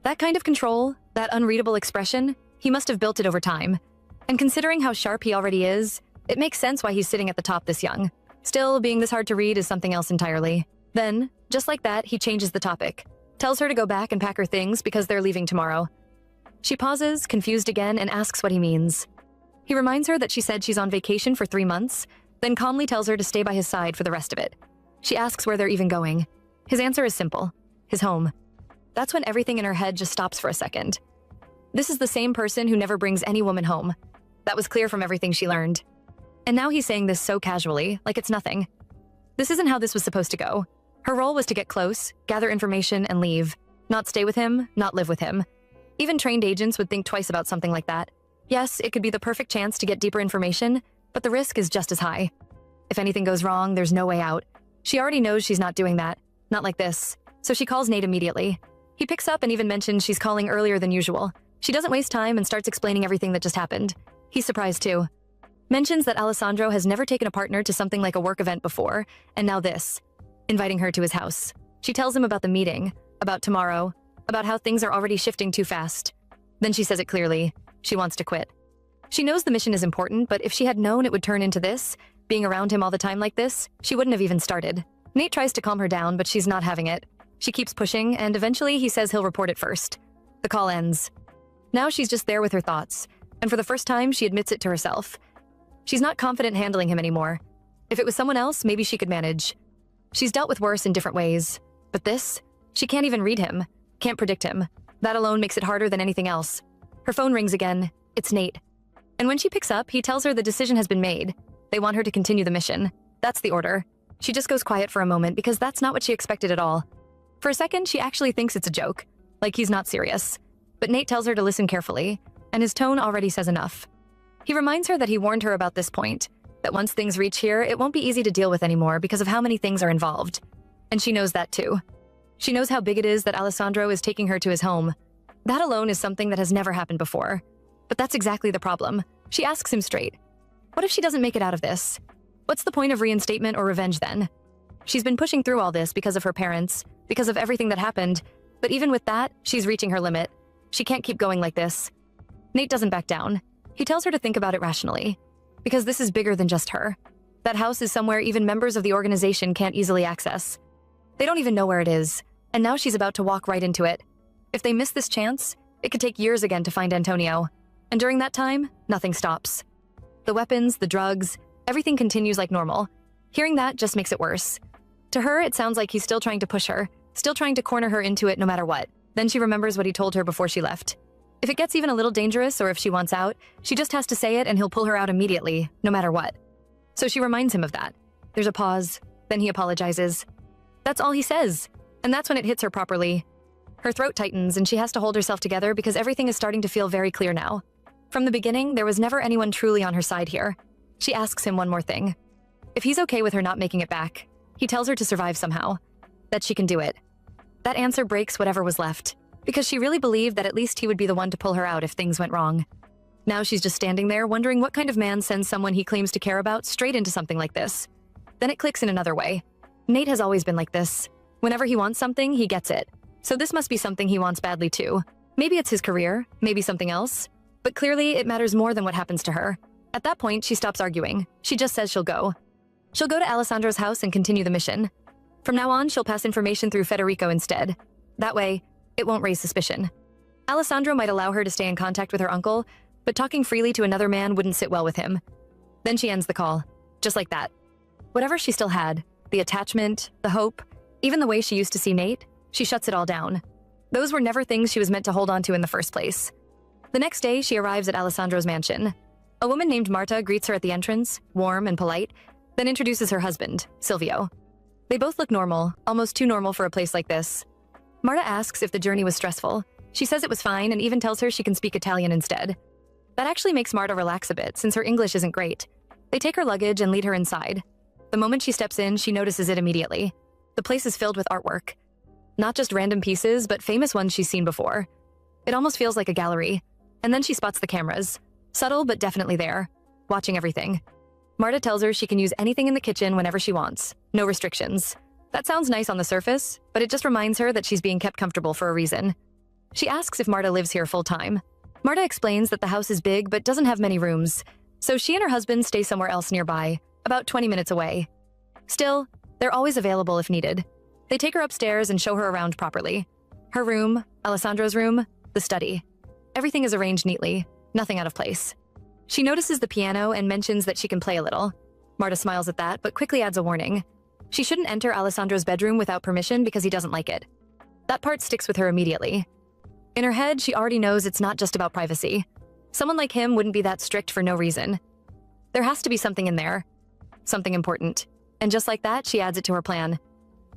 That kind of control, that unreadable expression, he must have built it over time. And considering how sharp he already is, it makes sense why he's sitting at the top this young. Still, being this hard to read is something else entirely. Then, just like that, he changes the topic. Tells her to go back and pack her things because they're leaving tomorrow. She pauses, confused again, and asks what he means. He reminds her that she said she's on vacation for 3 months, then calmly tells her to stay by his side for the rest of it. She asks where they're even going. His answer is simple. His home. That's when everything in her head just stops for a second. This is the same person who never brings any woman home. That was clear from everything she learned. And now he's saying this so casually, like it's nothing. This isn't how this was supposed to go. Her role was to get close, gather information, and leave. Not stay with him, not live with him. Even trained agents would think twice about something like that. Yes, it could be the perfect chance to get deeper information, but the risk is just as high. If anything goes wrong, there's no way out. She already knows she's not doing that. Not like this. So she calls Nate immediately. He picks up and even mentions she's calling earlier than usual. She doesn't waste time and starts explaining everything that just happened. He's surprised too. Mentions that Alessandro has never taken a partner to something like a work event before, and now this. Inviting her to his house. She tells him about the meeting, about tomorrow, about how things are already shifting too fast. Then she says it clearly. She wants to quit. She knows the mission is important, but if she had known it would turn into this, being around him all the time like this, she wouldn't have even started. Nate tries to calm her down, but she's not having it. She keeps pushing, and eventually he says he'll report it first. The call ends. Now she's just there with her thoughts, and for the first time, she admits it to herself. She's not confident handling him anymore. If it was someone else, maybe she could manage. She's dealt with worse in different ways. But this? She can't even read him. Can't predict him. That alone makes it harder than anything else. Her phone rings again. It's Nate. And when she picks up, he tells her the decision has been made. They want her to continue the mission. That's the order. She just goes quiet for a moment because that's not what she expected at all. For a second, she actually thinks it's a joke, like he's not serious. But Nate tells her to listen carefully, and his tone already says enough. He reminds her that he warned her about this point, that once things reach here, it won't be easy to deal with anymore because of how many things are involved. And she knows that too. She knows how big it is that Alessandro is taking her to his home. That alone is something that has never happened before. But that's exactly the problem. She asks him straight. What if she doesn't make it out of this? What's the point of reinstatement or revenge then? She's been pushing through all this because of her parents, because of everything that happened, but even with that, she's reaching her limit. She can't keep going like this. Nate doesn't back down. He tells her to think about it rationally, because this is bigger than just her. That house is somewhere even members of the organization can't easily access. They don't even know where it is, and now she's about to walk right into it. If they miss this chance, it could take years again to find Antonio. And during that time, nothing stops. The weapons, the drugs, everything continues like normal. Hearing that just makes it worse. To her, it sounds like he's still trying to push her, still trying to corner her into it no matter what. Then she remembers what he told her before she left. If it gets even a little dangerous or if she wants out, she just has to say it and he'll pull her out immediately, no matter what. So she reminds him of that. There's a pause, then he apologizes. That's all he says, and that's when it hits her properly. Her throat tightens and she has to hold herself together because everything is starting to feel very clear now. From the beginning, there was never anyone truly on her side here. She asks him one more thing. If he's okay with her not making it back, he tells her to survive somehow, that she can do it. That answer breaks whatever was left, because she really believed that at least he would be the one to pull her out if things went wrong. Now she's just standing there wondering what kind of man sends someone he claims to care about straight into something like this. Then it clicks in another way. Nate has always been like this. Whenever he wants something, he gets it. So this must be something he wants badly too. Maybe it's his career, maybe something else. But clearly, it matters more than what happens to her. At that point, she stops arguing. She just says she'll go. She'll go to Alessandro's house and continue the mission. From now on, she'll pass information through Federico instead. That way, it won't raise suspicion. Alessandro might allow her to stay in contact with her uncle, but talking freely to another man wouldn't sit well with him. Then she ends the call, just like that. Whatever she still had, the attachment, the hope, even the way she used to see Nate, she shuts it all down. Those were never things she was meant to hold on to in the first place. The next day, she arrives at Alessandro's mansion. A woman named Marta greets her at the entrance, warm and polite, then introduces her husband, Silvio. They both look normal, almost too normal for a place like this. Marta asks if the journey was stressful. She says it was fine and even tells her she can speak Italian instead. That actually makes Marta relax a bit since her English isn't great. They take her luggage and lead her inside. The moment she steps in, she notices it immediately. The place is filled with artwork. Not just random pieces, but famous ones she's seen before. It almost feels like a gallery. And then she spots the cameras. Subtle, but definitely there, watching everything. Marta tells her she can use anything in the kitchen whenever she wants. No restrictions. That sounds nice on the surface, but it just reminds her that she's being kept comfortable for a reason. She asks if Marta lives here full-time. Marta explains that the house is big but doesn't have many rooms, so she and her husband stay somewhere else nearby, about 20 minutes away. Still, they're always available if needed. They take her upstairs and show her around properly. Her room, Alessandro's room, the study. Everything is arranged neatly, nothing out of place. She notices the piano and mentions that she can play a little. Marta smiles at that, but quickly adds a warning. She shouldn't enter Alessandro's bedroom without permission because he doesn't like it. That part sticks with her immediately. In her head, she already knows it's not just about privacy. Someone like him wouldn't be that strict for no reason. There has to be something in there. Something important. And just like that, she adds it to her plan.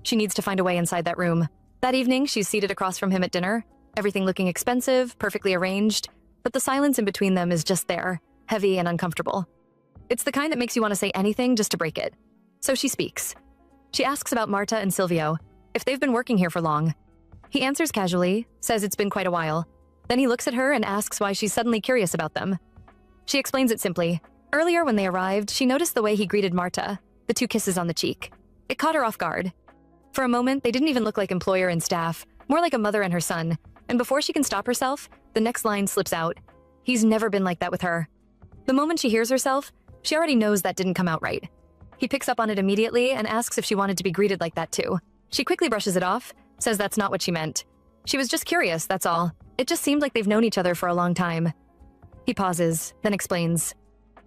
She needs to find a way inside that room. That evening, she's seated across from him at dinner, everything looking expensive, perfectly arranged, but the silence in between them is just there, heavy and uncomfortable. It's the kind that makes you want to say anything just to break it. So she speaks. She asks about Marta and Silvio, if they've been working here for long. He answers casually, says it's been quite a while. Then he looks at her and asks why she's suddenly curious about them. She explains it simply. Earlier when they arrived, she noticed the way he greeted Marta, the 2 kisses on the cheek. It caught her off guard. For a moment, they didn't even look like employer and staff, more like a mother and her son, and before she can stop herself, the next line slips out. He's never been like that with her. The moment she hears herself, she already knows that didn't come out right. He picks up on it immediately and asks if she wanted to be greeted like that too. She quickly brushes it off, says that's not what she meant. She was just curious, that's all. It just seemed like they've known each other for a long time. He pauses, then explains.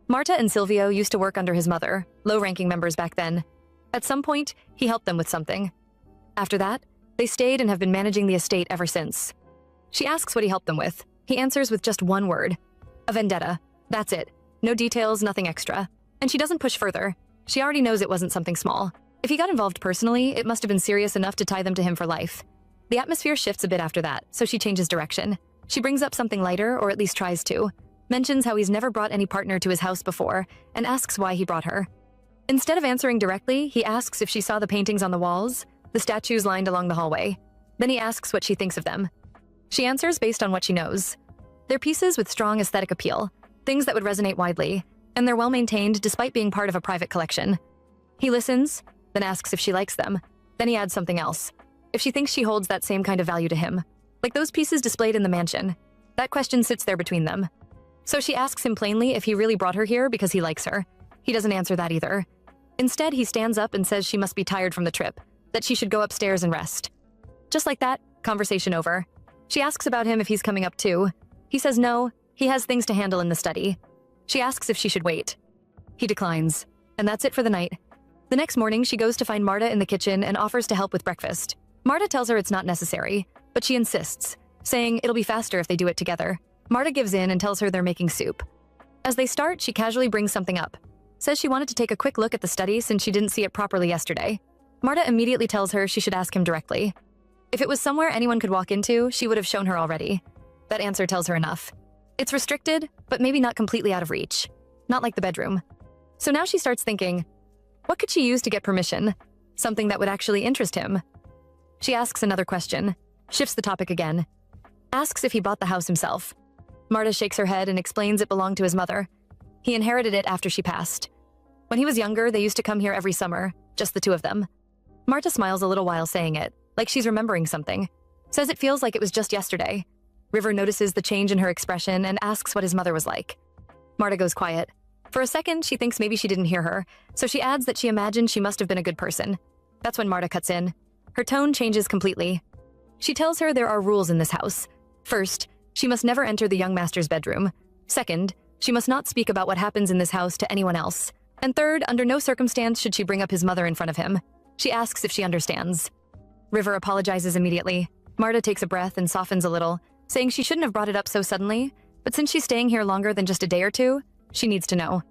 Marta and Silvio used to work under his mother, low-ranking members back then. At some point, he helped them with something. After that, they stayed and have been managing the estate ever since. She asks what he helped them with. He answers with just one word. A vendetta. That's it. No details, nothing extra. And she doesn't push further. She already knows it wasn't something small. If he got involved personally, it must have been serious enough to tie them to him for life. The atmosphere shifts a bit after that, so she changes direction. She brings up something lighter, or at least tries to. Mentions how he's never brought any partner to his house before, and asks why he brought her. Instead of answering directly, he asks if she saw the paintings on the walls, the statues lined along the hallway. Then he asks what she thinks of them. She answers based on what she knows. They're pieces with strong aesthetic appeal, things that would resonate widely, and they're well-maintained despite being part of a private collection. He listens, then asks if she likes them. Then he adds something else. If she thinks she holds that same kind of value to him. Like those pieces displayed in the mansion. That question sits there between them. So she asks him plainly if he really brought her here because he likes her. He doesn't answer that either. Instead, he stands up and says she must be tired from the trip, that she should go upstairs and rest. Just like that, conversation over. She asks about him if he's coming up too. He says no, he has things to handle in the study. She asks if she should wait. He declines. And that's it for the night. The next morning, she goes to find Marta in the kitchen and offers to help with breakfast. Marta tells her it's not necessary, but she insists, saying it'll be faster if they do it together. Marta gives in and tells her they're making soup. As they start, she casually brings something up. Says she wanted to take a quick look at the study since she didn't see it properly yesterday. Marta immediately tells her she should ask him directly. If it was somewhere anyone could walk into, she would have shown her already. That answer tells her enough. It's restricted, but maybe not completely out of reach. Not like the bedroom. So now she starts thinking, what could she use to get permission? Something that would actually interest him. She asks another question, shifts the topic again. Asks if he bought the house himself. Marta shakes her head and explains it belonged to his mother. He inherited it after she passed. When he was younger, they used to come here every summer, just the two of them. Marta smiles a little while saying it, like she's remembering something. Says it feels like it was just yesterday. River notices the change in her expression and asks what his mother was like. Marta goes quiet. For a second, she thinks maybe she didn't hear her, so she adds that she imagined she must have been a good person. That's when Marta cuts in. Her tone changes completely. She tells her there are rules in this house. First, she must never enter the young master's bedroom. Second, she must not speak about what happens in this house to anyone else. And third, under no circumstance should she bring up his mother in front of him. She asks if she understands. River apologizes immediately. Marta takes a breath and softens a little, saying she shouldn't have brought it up so suddenly, but since she's staying here longer than just a day or two, she needs to know.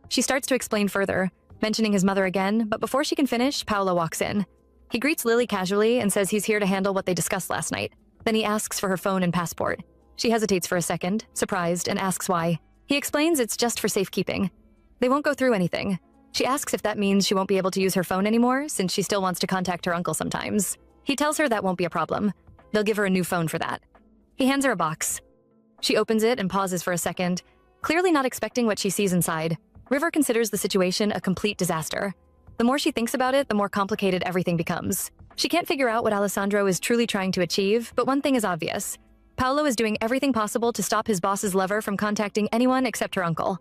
She starts to explain further, mentioning his mother again, but before she can finish, Paolo walks in. He greets Lily casually and says he's here to handle what they discussed last night. Then he asks for her phone and passport. She hesitates for a second, surprised, and asks why. He explains it's just for safekeeping. They won't go through anything. She asks if that means she won't be able to use her phone anymore, since she still wants to contact her uncle sometimes. He tells her that won't be a problem. They'll give her a new phone for that. He hands her a box. She opens it and pauses for a second, clearly not expecting what she sees inside. River considers the situation a complete disaster. The more she thinks about it, the more complicated everything becomes. She can't figure out what Alessandro is truly trying to achieve, but one thing is obvious. Paolo is doing everything possible to stop his boss's lover from contacting anyone except her uncle.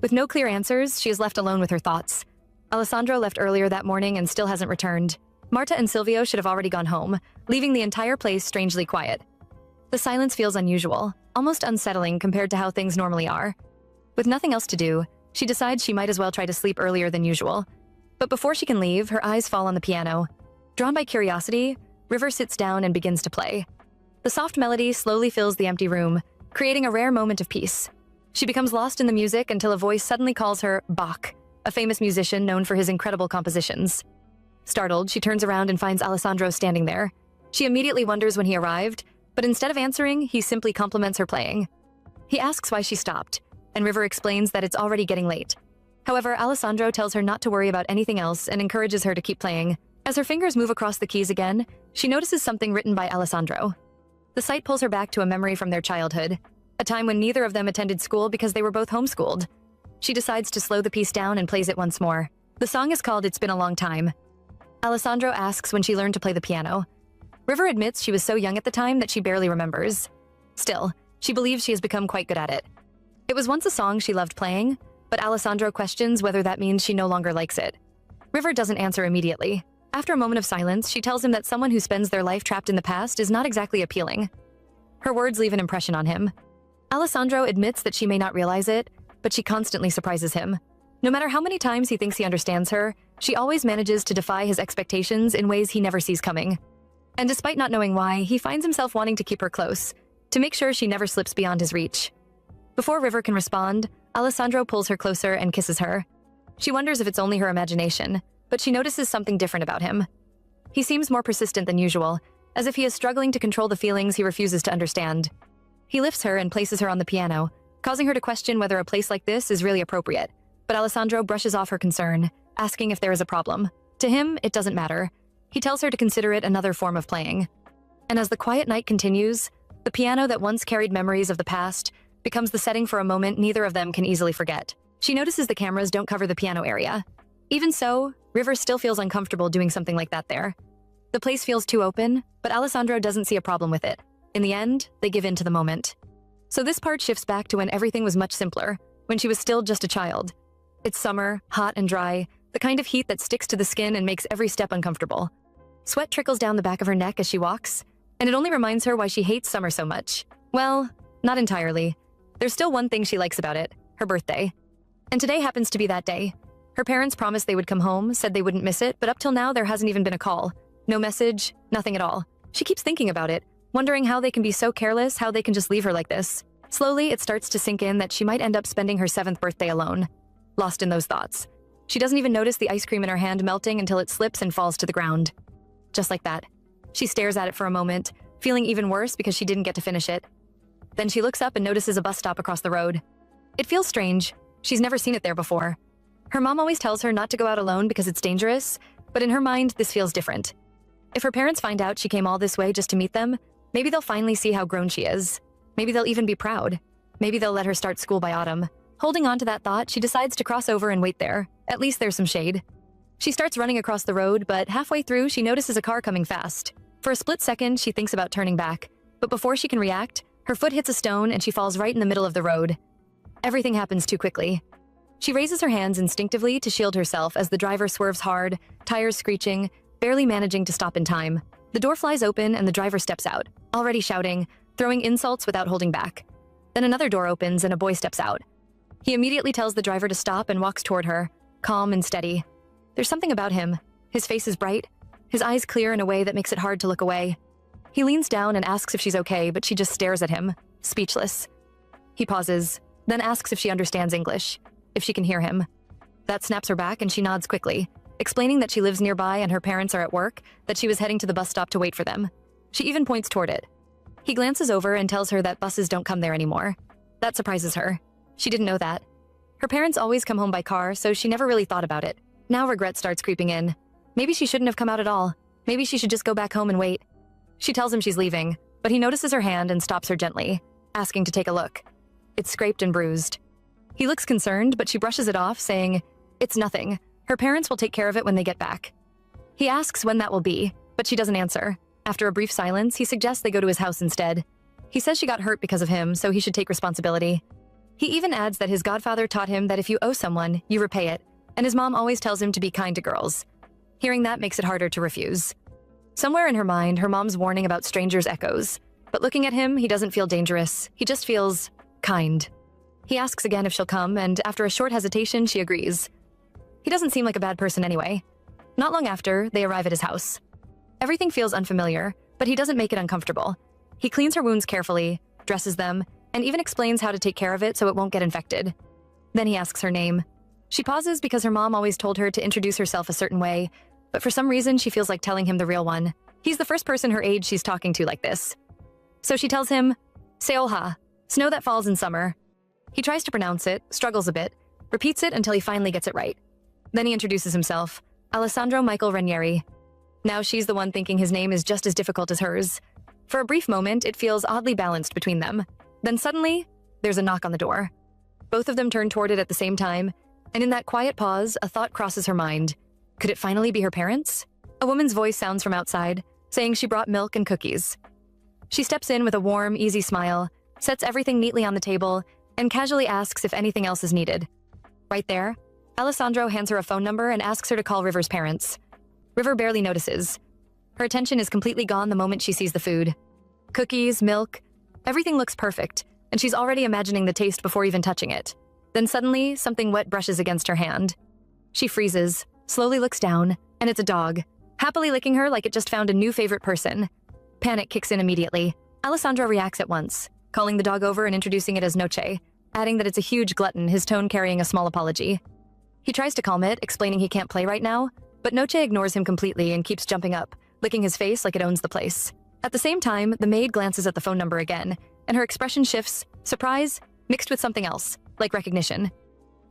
With no clear answers, she is left alone with her thoughts. Alessandro left earlier that morning and still hasn't returned. Marta and Silvio should have already gone home, leaving the entire place strangely quiet. The silence feels unusual, almost unsettling compared to how things normally are. With nothing else to do, she decides she might as well try to sleep earlier than usual. But before she can leave, her eyes fall on the piano. Drawn by curiosity, River sits down and begins to play. The soft melody slowly fills the empty room, creating a rare moment of peace. She becomes lost in the music until a voice suddenly calls her Bach, a famous musician known for his incredible compositions. Startled, she turns around and finds Alessandro standing there. She immediately wonders when he arrived, but instead of answering, he simply compliments her playing. He asks why she stopped, and River explains that it's already getting late. However, Alessandro tells her not to worry about anything else and encourages her to keep playing. As her fingers move across the keys again, she notices something written by Alessandro. The sight pulls her back to a memory from their childhood, a time when neither of them attended school because they were both homeschooled. She decides to slow the piece down and plays it once more. The song is called It's Been a Long Time. Alessandro asks when she learned to play the piano. River admits she was so young at the time that she barely remembers. Still, she believes she has become quite good at it. It was once a song she loved playing, but Alessandro questions whether that means she no longer likes it. River doesn't answer immediately. After a moment of silence, she tells him that someone who spends their life trapped in the past is not exactly appealing. Her words leave an impression on him. Alessandro admits that she may not realize it, but she constantly surprises him. No matter how many times he thinks he understands her, she always manages to defy his expectations in ways he never sees coming. And despite not knowing why, he finds himself wanting to keep her close, to make sure she never slips beyond his reach. Before River can respond, Alessandro pulls her closer and kisses her. She wonders if it's only her imagination, but she notices something different about him. He seems more persistent than usual, as if he is struggling to control the feelings he refuses to understand. He lifts her and places her on the piano, causing her to question whether a place like this is really appropriate. But Alessandro brushes off her concern, asking if there is a problem. To him, it doesn't matter. He tells her to consider it another form of playing. And as the quiet night continues, the piano that once carried memories of the past becomes the setting for a moment neither of them can easily forget. She notices the cameras don't cover the piano area. Even so, River still feels uncomfortable doing something like that there. The place feels too open, but Alessandro doesn't see a problem with it. In the end, they give in to the moment. So this part shifts back to when everything was much simpler, when she was still just a child. It's summer, hot and dry, the kind of heat that sticks to the skin and makes every step uncomfortable. Sweat trickles down the back of her neck as she walks, and it only reminds her why she hates summer so much. Well, not entirely. There's still one thing she likes about it, her birthday. And today happens to be that day. Her parents promised they would come home, said they wouldn't miss it, but up till now there hasn't even been a call. No message, nothing at all. She keeps thinking about it, wondering how they can be so careless, how they can just leave her like this. Slowly, it starts to sink in that she might end up spending her 7th birthday alone. Lost in those thoughts. She doesn't even notice the ice cream in her hand melting until it slips and falls to the ground. Just like that. She stares at it for a moment, feeling even worse because she didn't get to finish it. Then she looks up and notices a bus stop across the road. It feels strange. She's never seen it there before. Her mom always tells her not to go out alone because it's dangerous, but in her mind, this feels different. If her parents find out she came all this way just to meet them, maybe they'll finally see how grown she is. Maybe they'll even be proud. Maybe they'll let her start school by autumn. Holding on to that thought, she decides to cross over and wait there. At least there's some shade. She starts running across the road, but halfway through, she notices a car coming fast. For a split second, she thinks about turning back. But before she can react, her foot hits a stone and she falls right in the middle of the road. Everything happens too quickly. She raises her hands instinctively to shield herself as the driver swerves hard, tires screeching, barely managing to stop in time. The door flies open and the driver steps out, already shouting, throwing insults without holding back. Then another door opens and a boy steps out. He immediately tells the driver to stop and walks toward her, calm and steady. There's something about him. His face is bright, his eyes clear in a way that makes it hard to look away. He leans down and asks if she's okay, but she just stares at him, speechless. He pauses, then asks if she understands English, if she can hear him. That snaps her back and she nods quickly, explaining that she lives nearby and her parents are at work, that she was heading to the bus stop to wait for them. She even points toward it. He glances over and tells her that buses don't come there anymore. That surprises her. She didn't know that. Her parents always come home by car, so she never really thought about it. Now regret starts creeping in. Maybe she shouldn't have come out at all. Maybe she should just go back home and wait. She tells him she's leaving, but he notices her hand and stops her gently, asking to take a look. It's scraped and bruised. He looks concerned, but she brushes it off, saying, "It's nothing. Her parents will take care of it when they get back." He asks when that will be, but she doesn't answer. After a brief silence, he suggests they go to his house instead. He says she got hurt because of him, so he should take responsibility. He even adds that his godfather taught him that if you owe someone, you repay it, and his mom always tells him to be kind to girls. Hearing that makes it harder to refuse. Somewhere in her mind, her mom's warning about strangers echoes, but looking at him, he doesn't feel dangerous. He just feels kind. He asks again if she'll come, and after a short hesitation, she agrees. He doesn't seem like a bad person anyway. Not long after, they arrive at his house. Everything feels unfamiliar, but he doesn't make it uncomfortable. He cleans her wounds carefully, dresses them, and even explains how to take care of it so it won't get infected. Then he asks her name. She pauses because her mom always told her to introduce herself a certain way, but for some reason she feels like telling him the real one. He's the first person her age she's talking to like this. So she tells him, Seolha, snow that falls in summer. He tries to pronounce it, struggles a bit, repeats it until he finally gets it right. Then he introduces himself, Alessandro Michael Ranieri. Now she's the one thinking his name is just as difficult as hers. For a brief moment, it feels oddly balanced between them. Then suddenly, there's a knock on the door. Both of them turn toward it at the same time, and in that quiet pause, a thought crosses her mind. Could it finally be her parents? A woman's voice sounds from outside, saying she brought milk and cookies. She steps in with a warm, easy smile, sets everything neatly on the table, and casually asks if anything else is needed. Right there, Alessandro hands her a phone number and asks her to call River's parents. River barely notices. Her attention is completely gone the moment she sees the food. Cookies, milk, everything looks perfect, and she's already imagining the taste before even touching it. Then suddenly, something wet brushes against her hand. She freezes, slowly looks down, and it's a dog, happily licking her like it just found a new favorite person. Panic kicks in immediately. Alessandro reacts at once, calling the dog over and introducing it as Noche, adding that it's a huge glutton, his tone carrying a small apology. He tries to calm it, explaining he can't play right now, but Noche ignores him completely and keeps jumping up, licking his face like it owns the place. At the same time, the maid glances at the phone number again, and her expression shifts, surprise, mixed with something else, like recognition.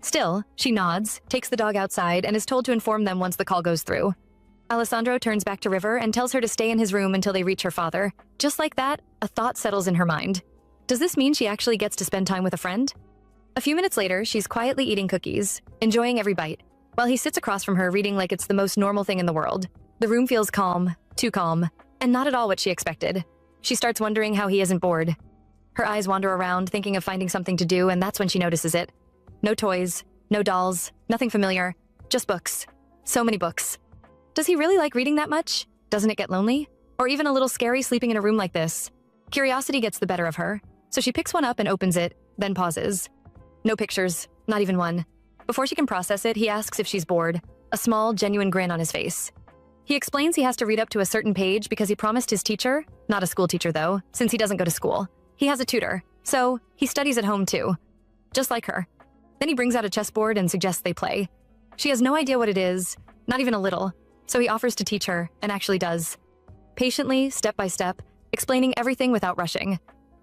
Still, she nods, takes the dog outside, and is told to inform them once the call goes through. Alessandro turns back to River and tells her to stay in his room until they reach her father. Just like that, a thought settles in her mind. Does this mean she actually gets to spend time with a friend? A few minutes later, she's quietly eating cookies, enjoying every bite, while he sits across from her reading like it's the most normal thing in the world. The room feels calm, too calm, and not at all what she expected. She starts wondering how he isn't bored. Her eyes wander around, thinking of finding something to do, and that's when she notices it. No toys, no dolls, nothing familiar, just books. So many books. Does he really like reading that much? Doesn't it get lonely? Or even a little scary sleeping in a room like this? Curiosity gets the better of her, so she picks one up and opens it, then pauses. No pictures, not even one. Before she can process it, he asks if she's bored, a small, genuine grin on his face. He explains he has to read up to a certain page because he promised his teacher, not a school teacher though, since he doesn't go to school. He has a tutor, so he studies at home too. Just like her. Then he brings out a chessboard and suggests they play. She has no idea what it is, not even a little, so he offers to teach her, and actually does. Patiently, step by step, explaining everything without rushing.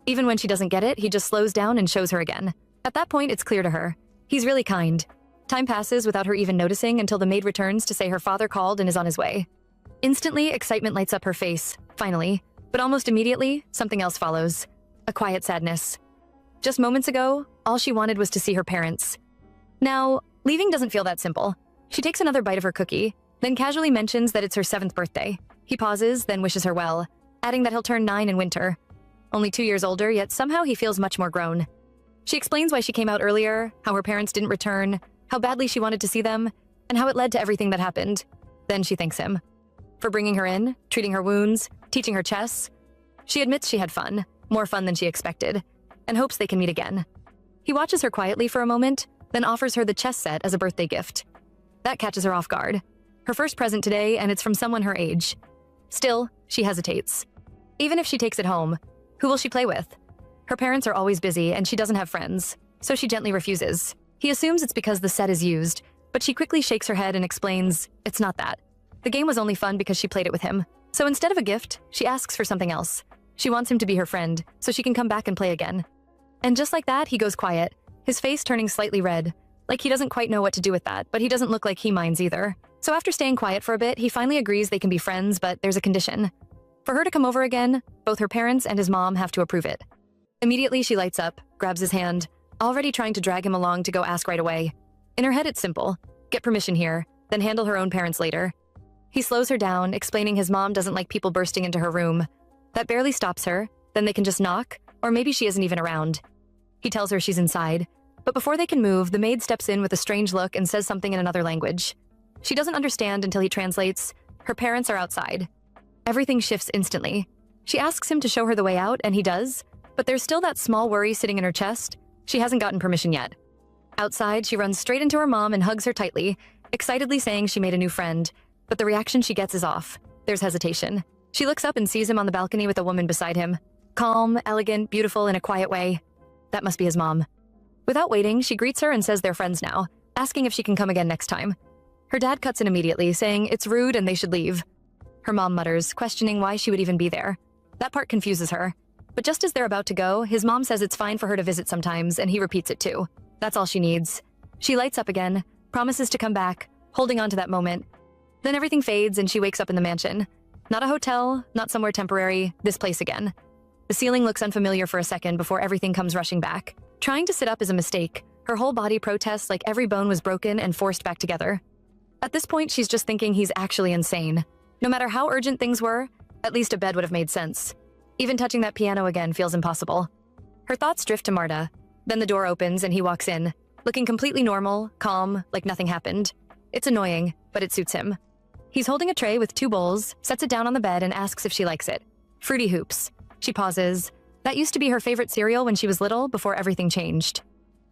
Even when she doesn't get it, he just slows down and shows her again. At that point, it's clear to her. He's really kind. Time passes without her even noticing until the maid returns to say her father called and is on his way. Instantly, excitement lights up her face, finally. But almost immediately, something else follows. A quiet sadness. Just moments ago, all she wanted was to see her parents. Now, leaving doesn't feel that simple. She takes another bite of her cookie, then casually mentions that it's her 7th birthday. He pauses, then wishes her well, adding that he'll turn 9 in winter. Only 2 years older, yet somehow he feels much more grown. She explains why she came out earlier, how her parents didn't return, how badly she wanted to see them, and how it led to everything that happened. Then she thanks him. For bringing her in, treating her wounds, teaching her chess. She admits she had fun, more fun than she expected, and hopes they can meet again. He watches her quietly for a moment, then offers her the chess set as a birthday gift. That catches her off guard. Her first present today, and it's from someone her age. Still, she hesitates. Even if she takes it home, who will she play with? Her parents are always busy, and she doesn't have friends, so she gently refuses. He assumes it's because the set is used, but she quickly shakes her head and explains, it's not that. The game was only fun because she played it with him. So instead of a gift, she asks for something else. She wants him to be her friend, so she can come back and play again. And just like that, he goes quiet, his face turning slightly red, like he doesn't quite know what to do with that, but he doesn't look like he minds either. So after staying quiet for a bit, he finally agrees they can be friends, but there's a condition. For her to come over again, both her parents and his mom have to approve it. Immediately, she lights up, grabs his hand, already trying to drag him along to go ask right away. In her head, it's simple. Get permission here, then handle her own parents later. He slows her down, explaining his mom doesn't like people bursting into her room. That barely stops her, then they can just knock, or maybe she isn't even around. He tells her she's inside, but before they can move, the maid steps in with a strange look and says something in another language. She doesn't understand until he translates, her parents are outside. Everything shifts instantly. She asks him to show her the way out, and he does, but there's still that small worry sitting in her chest. She hasn't gotten permission yet. Outside, she runs straight into her mom and hugs her tightly, excitedly saying she made a new friend, but the reaction she gets is off. There's hesitation. She looks up and sees him on the balcony with a woman beside him. Calm, elegant, beautiful in a quiet way. That must be his mom. Without waiting, she greets her and says they're friends now, asking if she can come again next time. Her dad cuts in immediately, saying it's rude and they should leave. Her mom mutters, questioning why she would even be there. That part confuses her. But just as they're about to go, his mom says it's fine for her to visit sometimes, and he repeats it too. That's all she needs. She lights up again, promises to come back, holding on to that moment. Then everything fades and she wakes up in the mansion. Not a hotel, not somewhere temporary, this place again. The ceiling looks unfamiliar for a second before everything comes rushing back. Trying to sit up is a mistake. Her whole body protests like every bone was broken and forced back together. At this point, she's just thinking he's actually insane. No matter how urgent things were, at least a bed would have made sense. Even touching that piano again feels impossible. Her thoughts drift to Marta. Then the door opens and he walks in. looking completely normal, calm, like nothing happened. It's annoying, but it suits him. He's holding a tray with 2 bowls, sets it down on the bed and asks if she likes it. Fruity Hoops. She pauses. That used to be her favorite cereal when she was little, before everything changed.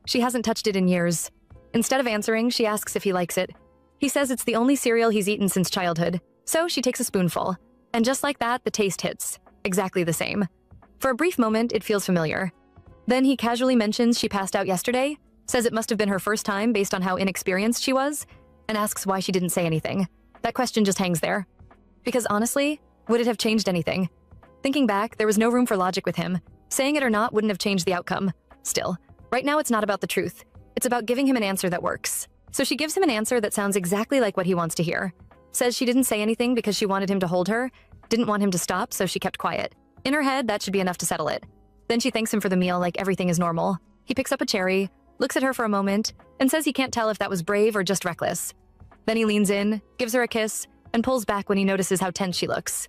She hasn't touched it in years. Instead of answering, she asks if he likes it. He says it's the only cereal he's eaten since childhood, so she takes a spoonful. And just like that, the taste hits. Exactly the same. For a brief moment, it feels familiar. Then he casually mentions she passed out yesterday, says it must have been her first time based on how inexperienced she was, and asks why she didn't say anything. That question just hangs there. Because honestly, would it have changed anything? Thinking back, there was no room for logic with him. Saying it or not wouldn't have changed the outcome. Still, right now it's not about the truth. It's about giving him an answer that works. So she gives him an answer that sounds exactly like what he wants to hear. Says she didn't say anything because she wanted him to hold her, didn't want him to stop, so she kept quiet. In her head, that should be enough to settle it. Then she thanks him for the meal like everything is normal. He picks up a cherry, looks at her for a moment, and says he can't tell if that was brave or just reckless. Then he leans in, gives her a kiss, and pulls back when he notices how tense she looks.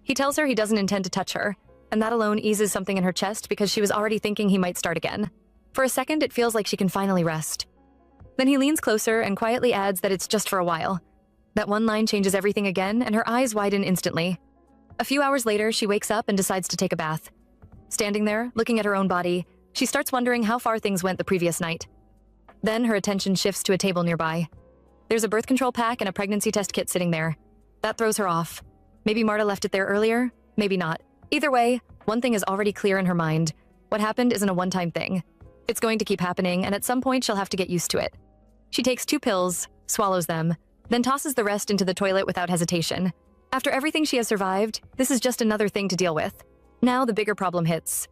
He tells her he doesn't intend to touch her, and that alone eases something in her chest because she was already thinking he might start again. For a second, it feels like she can finally rest. Then he leans closer and quietly adds that it's just for a while. That one line changes everything again, and her eyes widen instantly. A few hours later, she wakes up and decides to take a bath. Standing there, looking at her own body, she starts wondering how far things went the previous night. Then her attention shifts to a table nearby. There's a birth control pack and a pregnancy test kit sitting there. That throws her off. Maybe Marta left it there earlier, maybe not. Either way, one thing is already clear in her mind. What happened isn't a one-time thing. It's going to keep happening, and at some point she'll have to get used to it. She takes 2 pills, swallows them, then tosses the rest into the toilet without hesitation. After everything she has survived, this is just another thing to deal with. Now the bigger problem hits.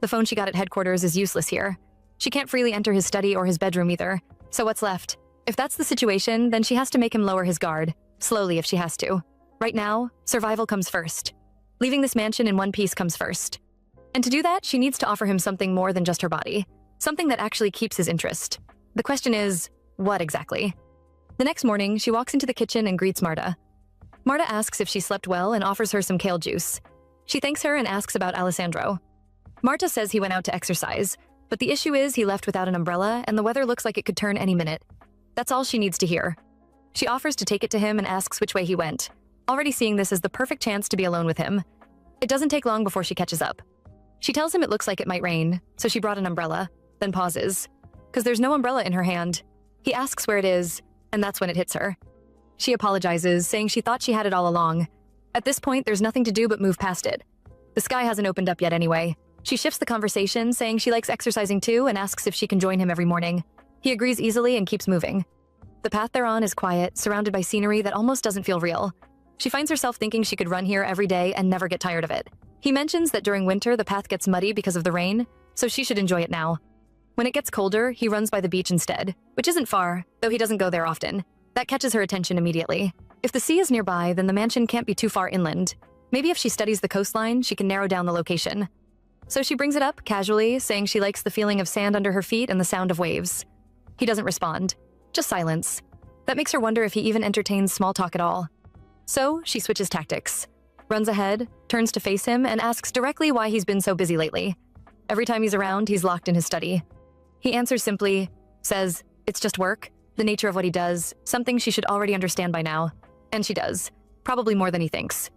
The phone she got at headquarters is useless here. She can't freely enter his study or his bedroom either. So what's left? If that's the situation, then she has to make him lower his guard. Slowly if she has to. Right now, survival comes first. Leaving this mansion in one piece comes first. And to do that, she needs to offer him something more than just her body. Something that actually keeps his interest. The question is, what exactly? The next morning, she walks into the kitchen and greets Marta. Marta asks if she slept well and offers her some kale juice. She thanks her and asks about Alessandro. Marta says he went out to exercise, but the issue is he left without an umbrella and the weather looks like it could turn any minute. That's all she needs to hear. She offers to take it to him and asks which way he went, already seeing this as the perfect chance to be alone with him. It doesn't take long before she catches up. She tells him it looks like it might rain, so she brought an umbrella, then pauses. Because there's no umbrella in her hand. He asks where it is, and that's when it hits her. She apologizes, saying she thought she had it all along. At this point, there's nothing to do but move past it. The sky hasn't opened up yet anyway. She shifts the conversation, saying she likes exercising too and asks if she can join him every morning. He agrees easily and keeps moving. The path they're on is quiet, surrounded by scenery that almost doesn't feel real. She finds herself thinking she could run here every day and never get tired of it. He mentions that during winter the path gets muddy because of the rain, so she should enjoy it now. When it gets colder, he runs by the beach instead, which isn't far, though he doesn't go there often. That catches her attention immediately. If the sea is nearby, then the mansion can't be too far inland. Maybe if she studies the coastline, she can narrow down the location. So she brings it up casually, saying she likes the feeling of sand under her feet and the sound of waves. He doesn't respond, just silence. That makes her wonder if he even entertains small talk at all. So she switches tactics, runs ahead, turns to face him, and asks directly why he's been so busy lately. Every time he's around, he's locked in his study. He answers simply, says, it's just work, the nature of what he does, something she should already understand by now. And she does, probably more than he thinks.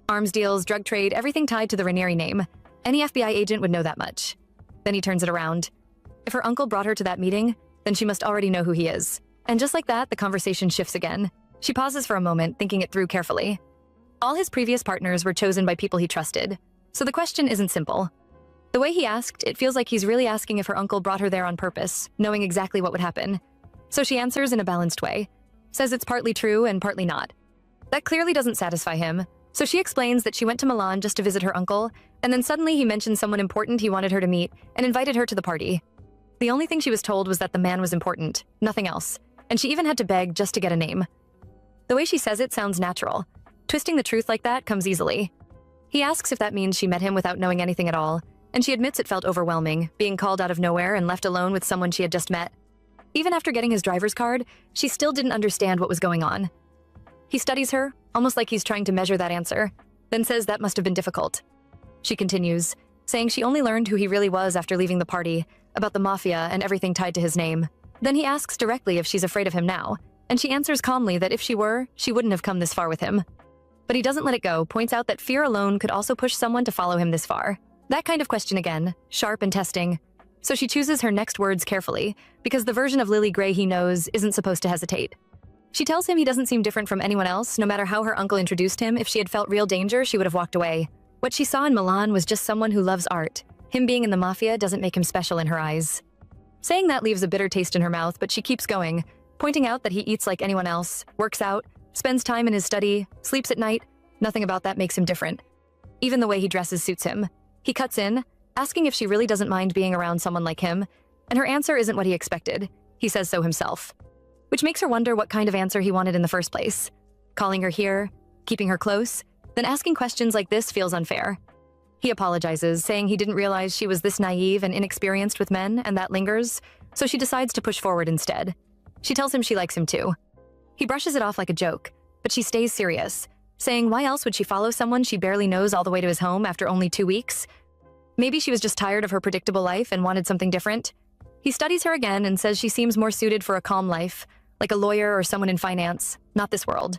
Arms deals, drug trade, everything tied to the Ranieri name. Any FBI agent would know that much. Then he turns it around. If her uncle brought her to that meeting, then she must already know who he is. And just like that, the conversation shifts again. She pauses for a moment, thinking it through carefully. All his previous partners were chosen by people he trusted, so the question isn't simple. The way he asked, it feels like he's really asking if her uncle brought her there on purpose, knowing exactly what would happen. So she answers in a balanced way, says it's partly true and partly not. That clearly doesn't satisfy him, so she explains that she went to Milan just to visit her uncle, and then suddenly he mentioned someone important he wanted her to meet and invited her to the party. The only thing she was told was that the man was important, nothing else, and she even had to beg just to get a name. The way she says it sounds natural. Twisting the truth like that comes easily. He asks if that means she met him without knowing anything at all, and she admits it felt overwhelming, being called out of nowhere and left alone with someone she had just met. Even after getting his driver's card, she still didn't understand what was going on. He studies her, almost like he's trying to measure that answer, then says that must have been difficult. She continues, saying she only learned who he really was after leaving the party, about the mafia and everything tied to his name. Then he asks directly if she's afraid of him now, and she answers calmly that if she were, she wouldn't have come this far with him. But he doesn't let it go, points out that fear alone could also push someone to follow him this far. That kind of question again, sharp and testing. So she chooses her next words carefully, because the version of Lily Gray he knows isn't supposed to hesitate. She tells him he doesn't seem different from anyone else, no matter how her uncle introduced him. If she had felt real danger, she would have walked away. What she saw in Milan was just someone who loves art. Him being in the mafia doesn't make him special in her eyes. Saying that leaves a bitter taste in her mouth, but she keeps going, pointing out that he eats like anyone else, works out, spends time in his study, sleeps at night. Nothing about that makes him different. Even the way he dresses suits him. He cuts in, asking if she really doesn't mind being around someone like him, and her answer isn't what he expected. He says so himself. Which makes her wonder what kind of answer he wanted in the first place. Calling her here, keeping her close, then asking questions like this feels unfair. He apologizes, saying he didn't realize she was this naive and inexperienced with men, and that lingers, so she decides to push forward instead. She tells him she likes him too. He brushes it off like a joke, but she stays serious, saying why else would she follow someone she barely knows all the way to his home after only 2 weeks? Maybe she was just tired of her predictable life and wanted something different. He studies her again and says she seems more suited for a calm life, like a lawyer or someone in finance, not this world.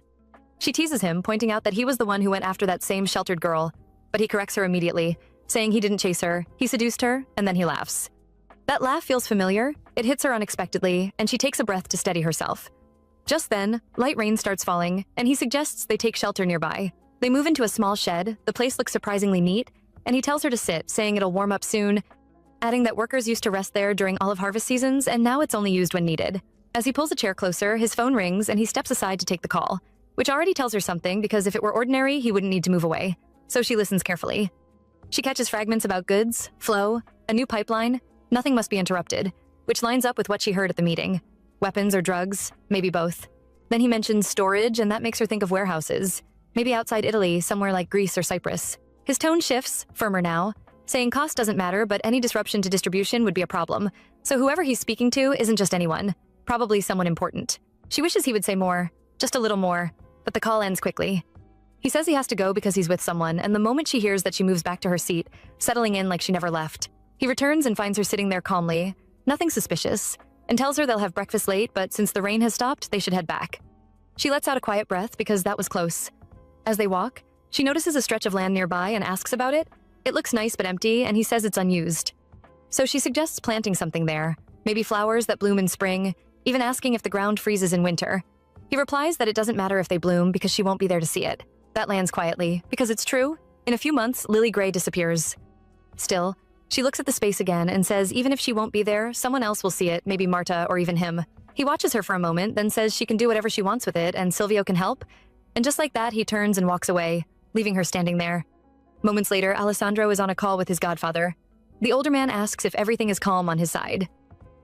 She teases him, pointing out that he was the one who went after that same sheltered girl, but he corrects her immediately, saying he didn't chase her, he seduced her, and then he laughs. That laugh feels familiar, it hits her unexpectedly, and she takes a breath to steady herself. Just then, light rain starts falling, and he suggests they take shelter nearby. They move into a small shed, the place looks surprisingly neat, and he tells her to sit, saying it'll warm up soon, adding that workers used to rest there during olive harvest seasons, and now it's only used when needed. As he pulls a chair closer, his phone rings and he steps aside to take the call, which already tells her something because if it were ordinary, he wouldn't need to move away. So she listens carefully. She catches fragments about goods, flow, a new pipeline. Nothing must be interrupted, which lines up with what she heard at the meeting. Weapons or drugs, maybe both. Then he mentions storage, and that makes her think of warehouses. Maybe outside Italy, somewhere like Greece or Cyprus. His tone shifts, firmer now, saying cost doesn't matter, but any disruption to distribution would be a problem. So whoever he's speaking to isn't just anyone. Probably someone important. She wishes he would say more, just a little more, but the call ends quickly. He says he has to go because he's with someone, and the moment she hears that, she moves back to her seat, settling in like she never left. He returns and finds her sitting there calmly, nothing suspicious, and tells her they'll have breakfast late, but since the rain has stopped, they should head back. She lets out a quiet breath because that was close. As they walk, she notices a stretch of land nearby and asks about it. It looks nice but empty, and he says it's unused. So she suggests planting something there, maybe flowers that bloom in spring, even asking if the ground freezes in winter. He replies that it doesn't matter if they bloom because she won't be there to see it. That lands quietly, because it's true. In a few months, Lily Gray disappears. Still, she looks at the space again and says even if she won't be there, someone else will see it, maybe Marta or even him. He watches her for a moment, then says she can do whatever she wants with it and Silvio can help. And just like that, he turns and walks away, leaving her standing there. Moments later, Alessandro is on a call with his godfather. The older man asks if everything is calm on his side.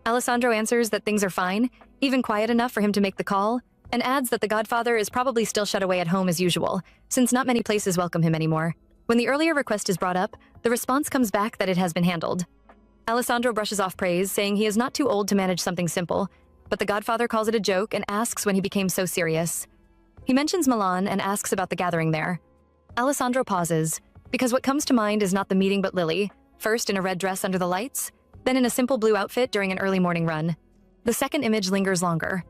Alessandro answers that things are fine, even quiet enough for him to make the call, and adds that the godfather is probably still shut away at home as usual, since not many places welcome him anymore. When the earlier request is brought up, the response comes back that it has been handled. Alessandro brushes off praise, saying he is not too old to manage something simple, but the godfather calls it a joke and asks when he became so serious. He mentions Milan and asks about the gathering there. Alessandro pauses, because what comes to mind is not the meeting but Lily, first in a red dress under the lights, then in a simple blue outfit during an early morning run. The second image lingers longer.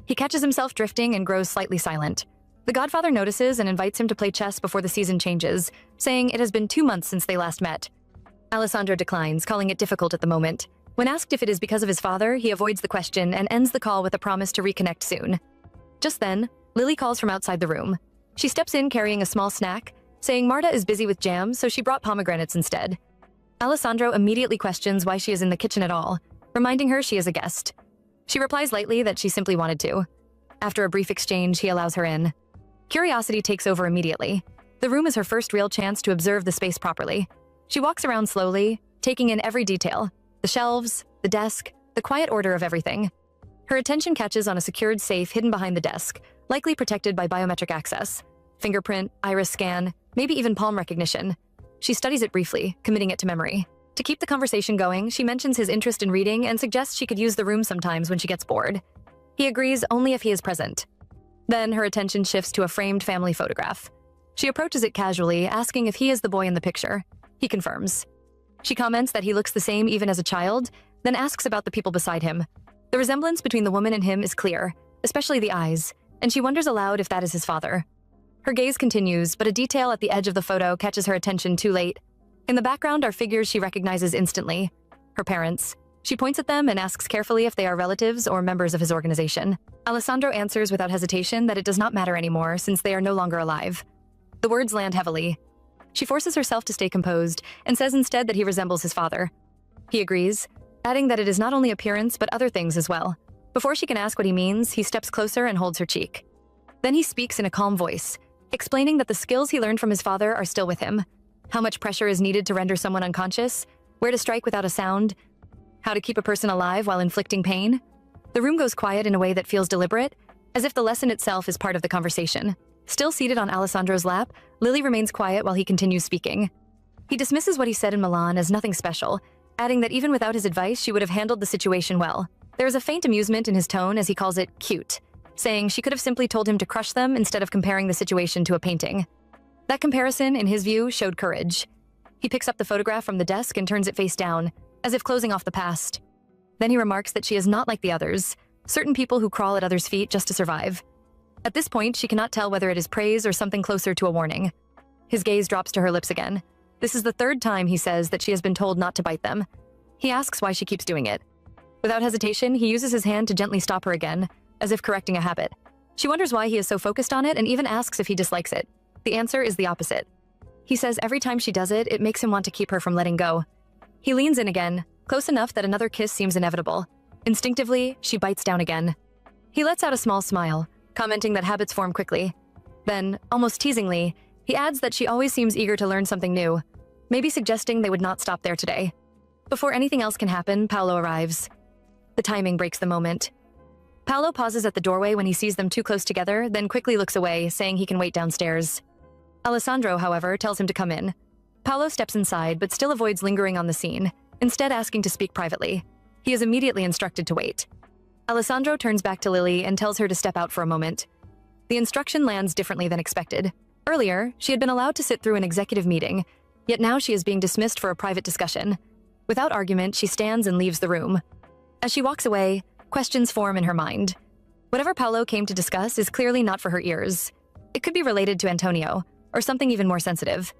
He catches himself drifting and grows slightly silent. The godfather notices and invites him to play chess before the season changes, saying it has been 2 months since they last met. Alessandro declines, calling it difficult at the moment. When asked if it is because of his father, he avoids the question and ends the call with a promise to reconnect soon. Just then, Lily calls from outside the room. She steps in carrying a small snack, saying Marta is busy with jam, so she brought pomegranates instead. Alessandro immediately questions why she is in the kitchen at all, reminding her she is a guest. She replies lightly that she simply wanted to. After a brief exchange, he allows her in. Curiosity takes over immediately. The room is her first real chance to observe the space properly. She walks around slowly, taking in every detail. The shelves, the desk, the quiet order of everything. Her attention catches on a secured safe hidden behind the desk, likely protected by biometric access. Fingerprint, iris scan, maybe even palm recognition. She studies it briefly, committing it to memory. To keep the conversation going, she mentions his interest in reading and suggests she could use the room sometimes when she gets bored. He agrees only if he is present. Then her attention shifts to a framed family photograph. She approaches it casually, asking if he is the boy in the picture. He confirms. She comments that he looks the same even as a child, then asks about the people beside him. The resemblance between the woman and him is clear, especially the eyes, and she wonders aloud if that is his father. Her gaze continues, but a detail at the edge of the photo catches her attention too late. In the background are figures she recognizes instantly. Her parents. She points at them and asks carefully if they are relatives or members of his organization. Alessandro answers without hesitation that it does not matter anymore since they are no longer alive. The words land heavily. She forces herself to stay composed and says instead that he resembles his father. He agrees, adding that it is not only appearance but other things as well. Before she can ask what he means, he steps closer and holds her cheek. Then he speaks in a calm voice, explaining that the skills he learned from his father are still with him. How much pressure is needed to render someone unconscious, where to strike without a sound, how to keep a person alive while inflicting pain. The room goes quiet in a way that feels deliberate, as if the lesson itself is part of the conversation. Still seated on Alessandro's lap, Lily remains quiet while he continues speaking. He dismisses what he said in Milan as nothing special, adding that even without his advice, she would have handled the situation well. There is a faint amusement in his tone as he calls it cute, saying she could have simply told him to crush them instead of comparing the situation to a painting. That comparison, in his view, showed courage. He picks up the photograph from the desk and turns it face down, as if closing off the past. Then he remarks that she is not like the others, certain people who crawl at others' feet just to survive. At this point, she cannot tell whether it is praise or something closer to a warning. His gaze drops to her lips again. This is the third time he says that she has been told not to bite them. He asks why she keeps doing it. Without hesitation, he uses his hand to gently stop her again, as if correcting a habit. She wonders why he is so focused on it and even asks if he dislikes it. The answer is the opposite. He says every time she does it, it makes him want to keep her from letting go. He leans in again, close enough that another kiss seems inevitable. Instinctively, she bites down again. He lets out a small smile, commenting that habits form quickly. Then, almost teasingly, he adds that she always seems eager to learn something new, maybe suggesting they would not stop there today. Before anything else can happen, Paolo arrives. The timing breaks the moment. Paolo pauses at the doorway when he sees them too close together, then quickly looks away, saying he can wait downstairs. Alessandro, however, tells him to come in. Paolo steps inside, but still avoids lingering on the scene, instead asking to speak privately. He is immediately instructed to wait. Alessandro turns back to Lily and tells her to step out for a moment. The instruction lands differently than expected. Earlier, she had been allowed to sit through an executive meeting, yet now she is being dismissed for a private discussion. Without argument, she stands and leaves the room. As she walks away, questions form in her mind. Whatever Paolo came to discuss is clearly not for her ears. It could be related to Antonio, or something even more sensitive.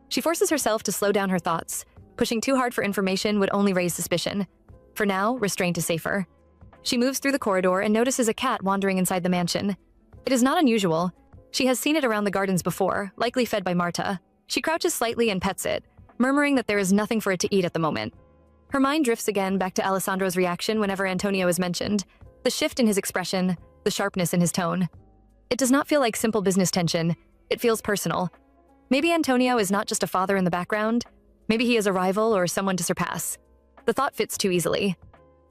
She forces herself to slow down her thoughts. Pushing too hard for information would only raise suspicion. For now, restraint is safer. She moves through the corridor and notices a cat wandering inside the mansion. It is not unusual. She has seen it around the gardens before, likely fed by Marta. She crouches slightly and pets it, murmuring that there is nothing for it to eat at the moment. Her mind drifts again back to Alessandro's reaction whenever Antonio is mentioned. The shift in his expression, the sharpness in his tone. It does not feel like simple business tension. It feels personal. Maybe Antonio is not just a father in the background. Maybe he is a rival or someone to surpass. The thought fits too easily.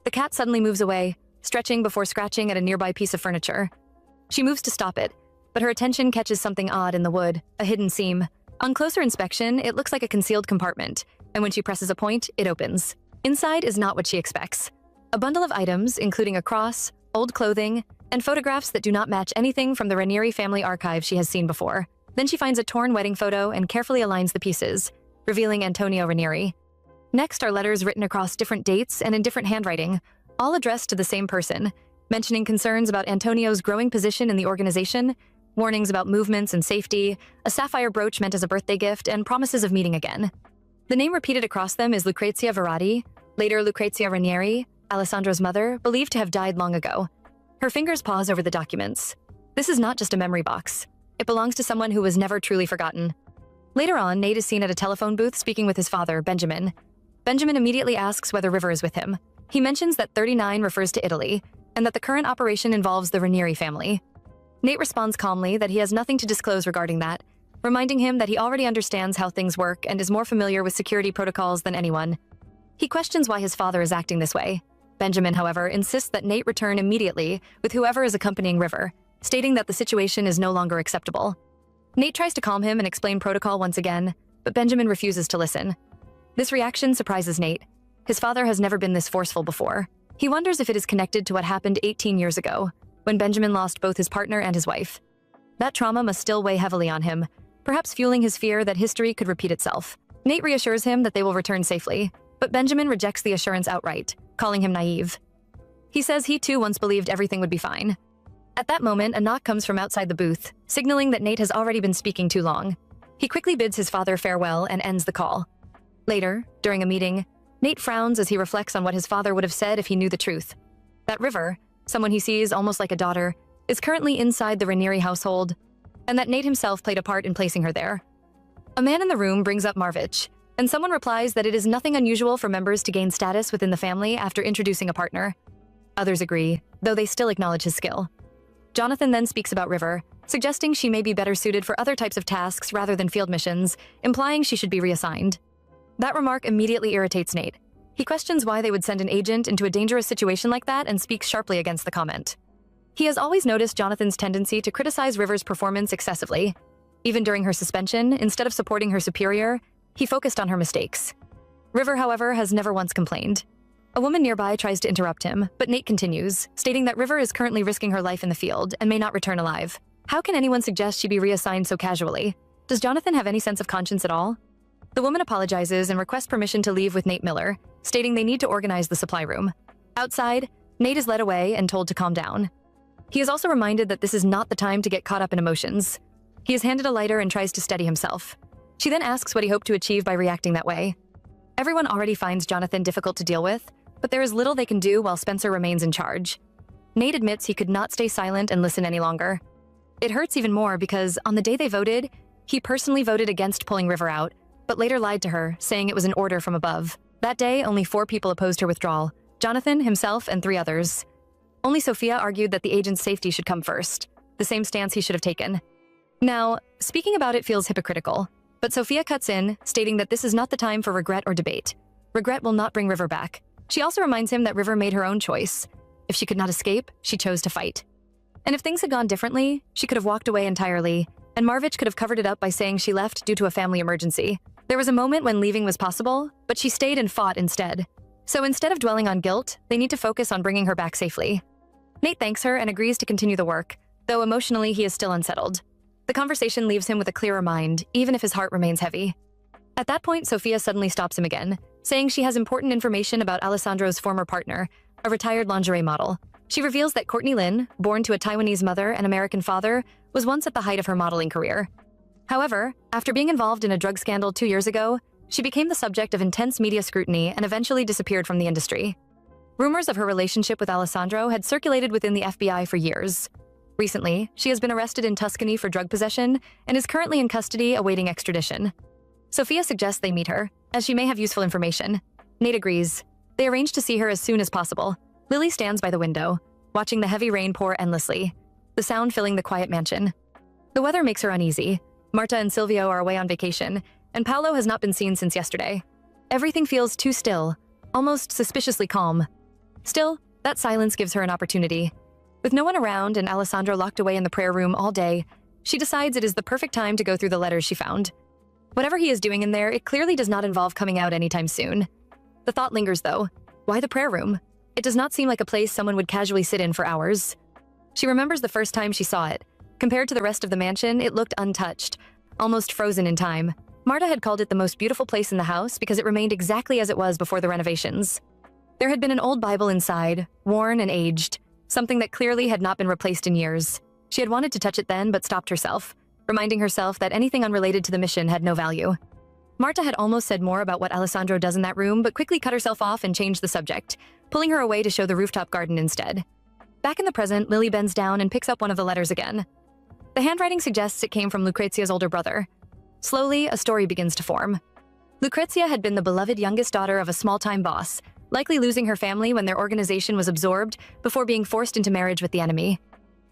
The cat suddenly moves away, stretching before scratching at a nearby piece of furniture. She moves to stop it, but her attention catches something odd in the wood, a hidden seam. On closer inspection, it looks like a concealed compartment, and when she presses a point, it opens. Inside is not what she expects. A bundle of items, including a cross, old clothing, and photographs that do not match anything from the Ranieri family archive she has seen before. Then she finds a torn wedding photo and carefully aligns the pieces, revealing Antonio Ranieri. Next are letters written across different dates and in different handwriting, all addressed to the same person, mentioning concerns about Antonio's growing position in the organization, warnings about movements and safety, a sapphire brooch meant as a birthday gift, and promises of meeting again. The name repeated across them is Lucrezia Verratti, later Lucrezia Ranieri, Alessandro's mother, believed to have died long ago. Her fingers pause over the documents. This is not just a memory box. It belongs to someone who was never truly forgotten. Later on, Nate is seen at a telephone booth speaking with his father, Benjamin. Benjamin immediately asks whether River is with him. He mentions that 39 refers to Italy, and that the current operation involves the Ranieri family. Nate responds calmly that he has nothing to disclose regarding that, reminding him that he already understands how things work and is more familiar with security protocols than anyone. He questions why his father is acting this way. Benjamin, however, insists that Nate return immediately with whoever is accompanying River, stating that the situation is no longer acceptable. Nate tries to calm him and explain protocol once again, but Benjamin refuses to listen. This reaction surprises Nate. His father has never been this forceful before. He wonders if it is connected to what happened 18 years ago, when Benjamin lost both his partner and his wife. That trauma must still weigh heavily on him, perhaps fueling his fear that history could repeat itself. Nate reassures him that they will return safely, but Benjamin rejects the assurance outright, calling him naive. He says he too once believed everything would be fine. At that moment, a knock comes from outside the booth, signaling that Nate has already been speaking too long. He quickly bids his father farewell and ends the call. Later, during a meeting, Nate frowns as he reflects on what his father would have said if he knew the truth. That River, someone he sees almost like a daughter, is currently inside the Ranieri household, and that Nate himself played a part in placing her there. A man in the room brings up Marvich, and someone replies that it is nothing unusual for members to gain status within the family after introducing a partner. Others agree, though they still acknowledge his skill. Jonathan then speaks about River, suggesting she may be better suited for other types of tasks rather than field missions, implying she should be reassigned. That remark immediately irritates Nate. He questions why they would send an agent into a dangerous situation like that and speaks sharply against the comment. He has always noticed Jonathan's tendency to criticize River's performance excessively. Even during her suspension, instead of supporting her superior, he focused on her mistakes. River, however, has never once complained. A woman nearby tries to interrupt him, but Nate continues, stating that River is currently risking her life in the field and may not return alive. How can anyone suggest she be reassigned so casually? Does Jonathan have any sense of conscience at all? The woman apologizes and requests permission to leave with Nate Miller, stating they need to organize the supply room. Outside, Nate is led away and told to calm down. He is also reminded that this is not the time to get caught up in emotions. He is handed a lighter and tries to steady himself. She then asks what he hoped to achieve by reacting that way. Everyone already finds Jonathan difficult to deal with, but there is little they can do while Spencer remains in charge. Nate admits he could not stay silent and listen any longer. It hurts even more because on the day they voted, he personally voted against pulling River out, but later lied to her, saying it was an order from above. That day, only 4 people opposed her withdrawal: Jonathan, himself, and 3 others. Only Sophia argued that the agent's safety should come first, the same stance he should have taken. Now, speaking about it feels hypocritical, but Sophia cuts in, stating that this is not the time for regret or debate. Regret will not bring River back. She also reminds him that River made her own choice. If she could not escape, she chose to fight. And if things had gone differently, she could have walked away entirely, and Marvich could have covered it up by saying she left due to a family emergency. There was a moment when leaving was possible, but she stayed and fought instead. So instead of dwelling on guilt, they need to focus on bringing her back safely. Nate thanks her and agrees to continue the work, though emotionally he is still unsettled. The conversation leaves him with a clearer mind, even if his heart remains heavy. At that point, Sophia suddenly stops him again, saying she has important information about Alessandro's former partner, a retired lingerie model. She reveals that Courtney Lin, born to a Taiwanese mother and American father, was once at the height of her modeling career. However, after being involved in a drug scandal 2 years ago, she became the subject of intense media scrutiny and eventually disappeared from the industry. Rumors of her relationship with Alessandro had circulated within the FBI for years. Recently, she has been arrested in Tuscany for drug possession and is currently in custody awaiting extradition. Sophia suggests they meet her, as she may have useful information. Nate agrees. They arrange to see her as soon as possible. Lily stands by the window, watching the heavy rain pour endlessly, the sound filling the quiet mansion. The weather makes her uneasy. Marta and Silvio are away on vacation, and Paolo has not been seen since yesterday. Everything feels too still, almost suspiciously calm. Still, that silence gives her an opportunity. With no one around and Alessandro locked away in the prayer room all day, she decides it is the perfect time to go through the letters she found. Whatever he is doing in there, it clearly does not involve coming out anytime soon. The thought lingers though. Why the prayer room? It does not seem like a place someone would casually sit in for hours. She remembers the first time she saw it. Compared to the rest of the mansion, it looked untouched, almost frozen in time. Marta had called it the most beautiful place in the house because it remained exactly as it was before the renovations. There had been an old Bible inside, worn and aged, something that clearly had not been replaced in years. She had wanted to touch it then, but stopped herself, reminding herself that anything unrelated to the mission had no value. Marta had almost said more about what Alessandro does in that room, but quickly cut herself off and changed the subject, pulling her away to show the rooftop garden instead. Back in the present, Lily bends down and picks up one of the letters again. The handwriting suggests it came from Lucrezia's older brother. Slowly, a story begins to form. Lucrezia had been the beloved youngest daughter of a small-time boss, likely losing her family when their organization was absorbed before being forced into marriage with the enemy.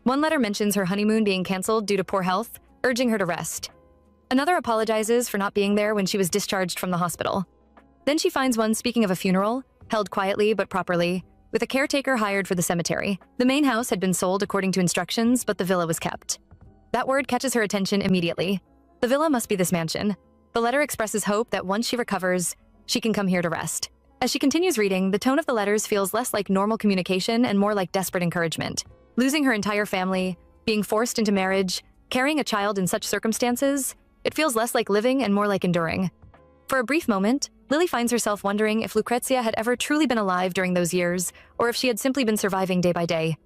One letter mentions her honeymoon being canceled due to poor health, urging her to rest. Another apologizes for not being there when she was discharged from the hospital. Then she finds one speaking of a funeral, held quietly but properly, with a caretaker hired for the cemetery. The main house had been sold according to instructions, but the villa was kept. That word catches her attention immediately. The villa must be this mansion. The letter expresses hope that once she recovers, she can come here to rest. As she continues reading, the tone of the letters feels less like normal communication and more like desperate encouragement. Losing her entire family, being forced into marriage, carrying a child in such circumstances, it feels less like living and more like enduring. For a brief moment, Lily finds herself wondering if Lucrezia had ever truly been alive during those years, or if she had simply been surviving day by day.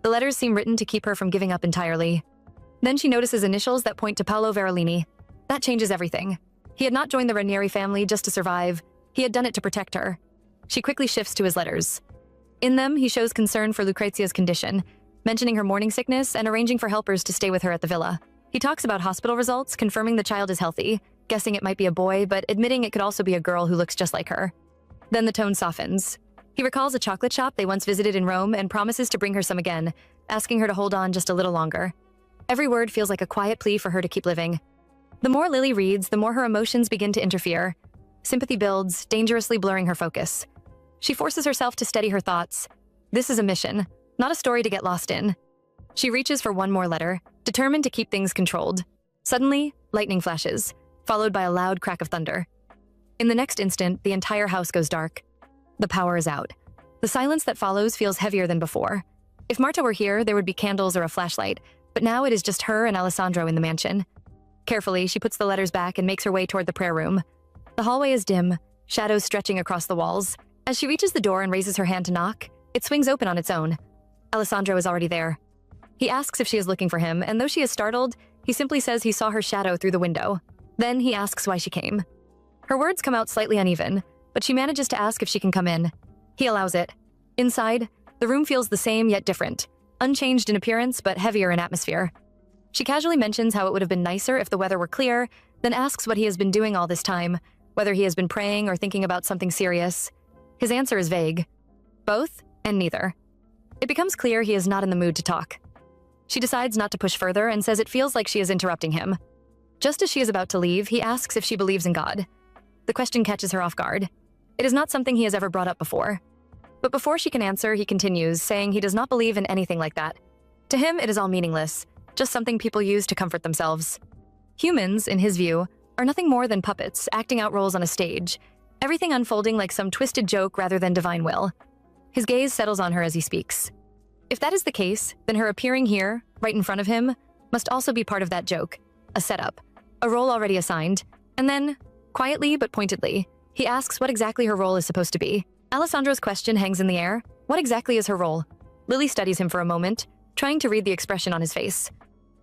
The letters seem written to keep her from giving up entirely. Then she notices initials that point to Paolo Verolini. That changes everything. He had not joined the Ranieri family just to survive. He had done it to protect her. She quickly shifts to his letters. In them, he shows concern for Lucrezia's condition, mentioning her morning sickness and arranging for helpers to stay with her at the villa. He talks about hospital results, confirming the child is healthy, guessing it might be a boy, but admitting it could also be a girl who looks just like her. Then the tone softens. He recalls a chocolate shop they once visited in Rome and promises to bring her some again, asking her to hold on just a little longer. Every word feels like a quiet plea for her to keep living. The more Lily reads, the more her emotions begin to interfere. Sympathy builds, dangerously blurring her focus. She forces herself to steady her thoughts. This is a mission, not a story to get lost in. She reaches for one more letter, determined to keep things controlled. Suddenly, lightning flashes, followed by a loud crack of thunder. In the next instant, the entire house goes dark. The power is out. The silence that follows feels heavier than before. If Marta were here, there would be candles or a flashlight, but now it is just her and Alessandro in the mansion. Carefully, she puts the letters back and makes her way toward the prayer room. The hallway is dim, shadows stretching across the walls. As she reaches the door and raises her hand to knock, it swings open on its own. Alessandro is already there. He asks if she is looking for him, and though she is startled, he simply says he saw her shadow through the window. Then he asks why she came. Her words come out slightly uneven, but she manages to ask if she can come in. He allows it. Inside, the room feels the same yet different, unchanged in appearance but heavier in atmosphere. She casually mentions how it would have been nicer if the weather were clear, then asks what he has been doing all this time, whether he has been praying or thinking about something serious. His answer is vague. Both and neither. It becomes clear he is not in the mood to talk. She decides not to push further and says it feels like she is interrupting him. Just as she is about to leave, he asks if she believes in God. The question catches her off guard. It is not something he has ever brought up before. But before she can answer, he continues, saying he does not believe in anything like that. To him, it is all meaningless, just something people use to comfort themselves. Humans, in his view, are nothing more than puppets, acting out roles on a stage, everything unfolding like some twisted joke rather than divine will. His gaze settles on her as he speaks. If that is the case, then her appearing here, right in front of him, must also be part of that joke, a setup, a role already assigned, and then, quietly but pointedly, he asks what exactly her role is supposed to be. Alessandro's question hangs in the air. What exactly is her role? Lily studies him for a moment, trying to read the expression on his face.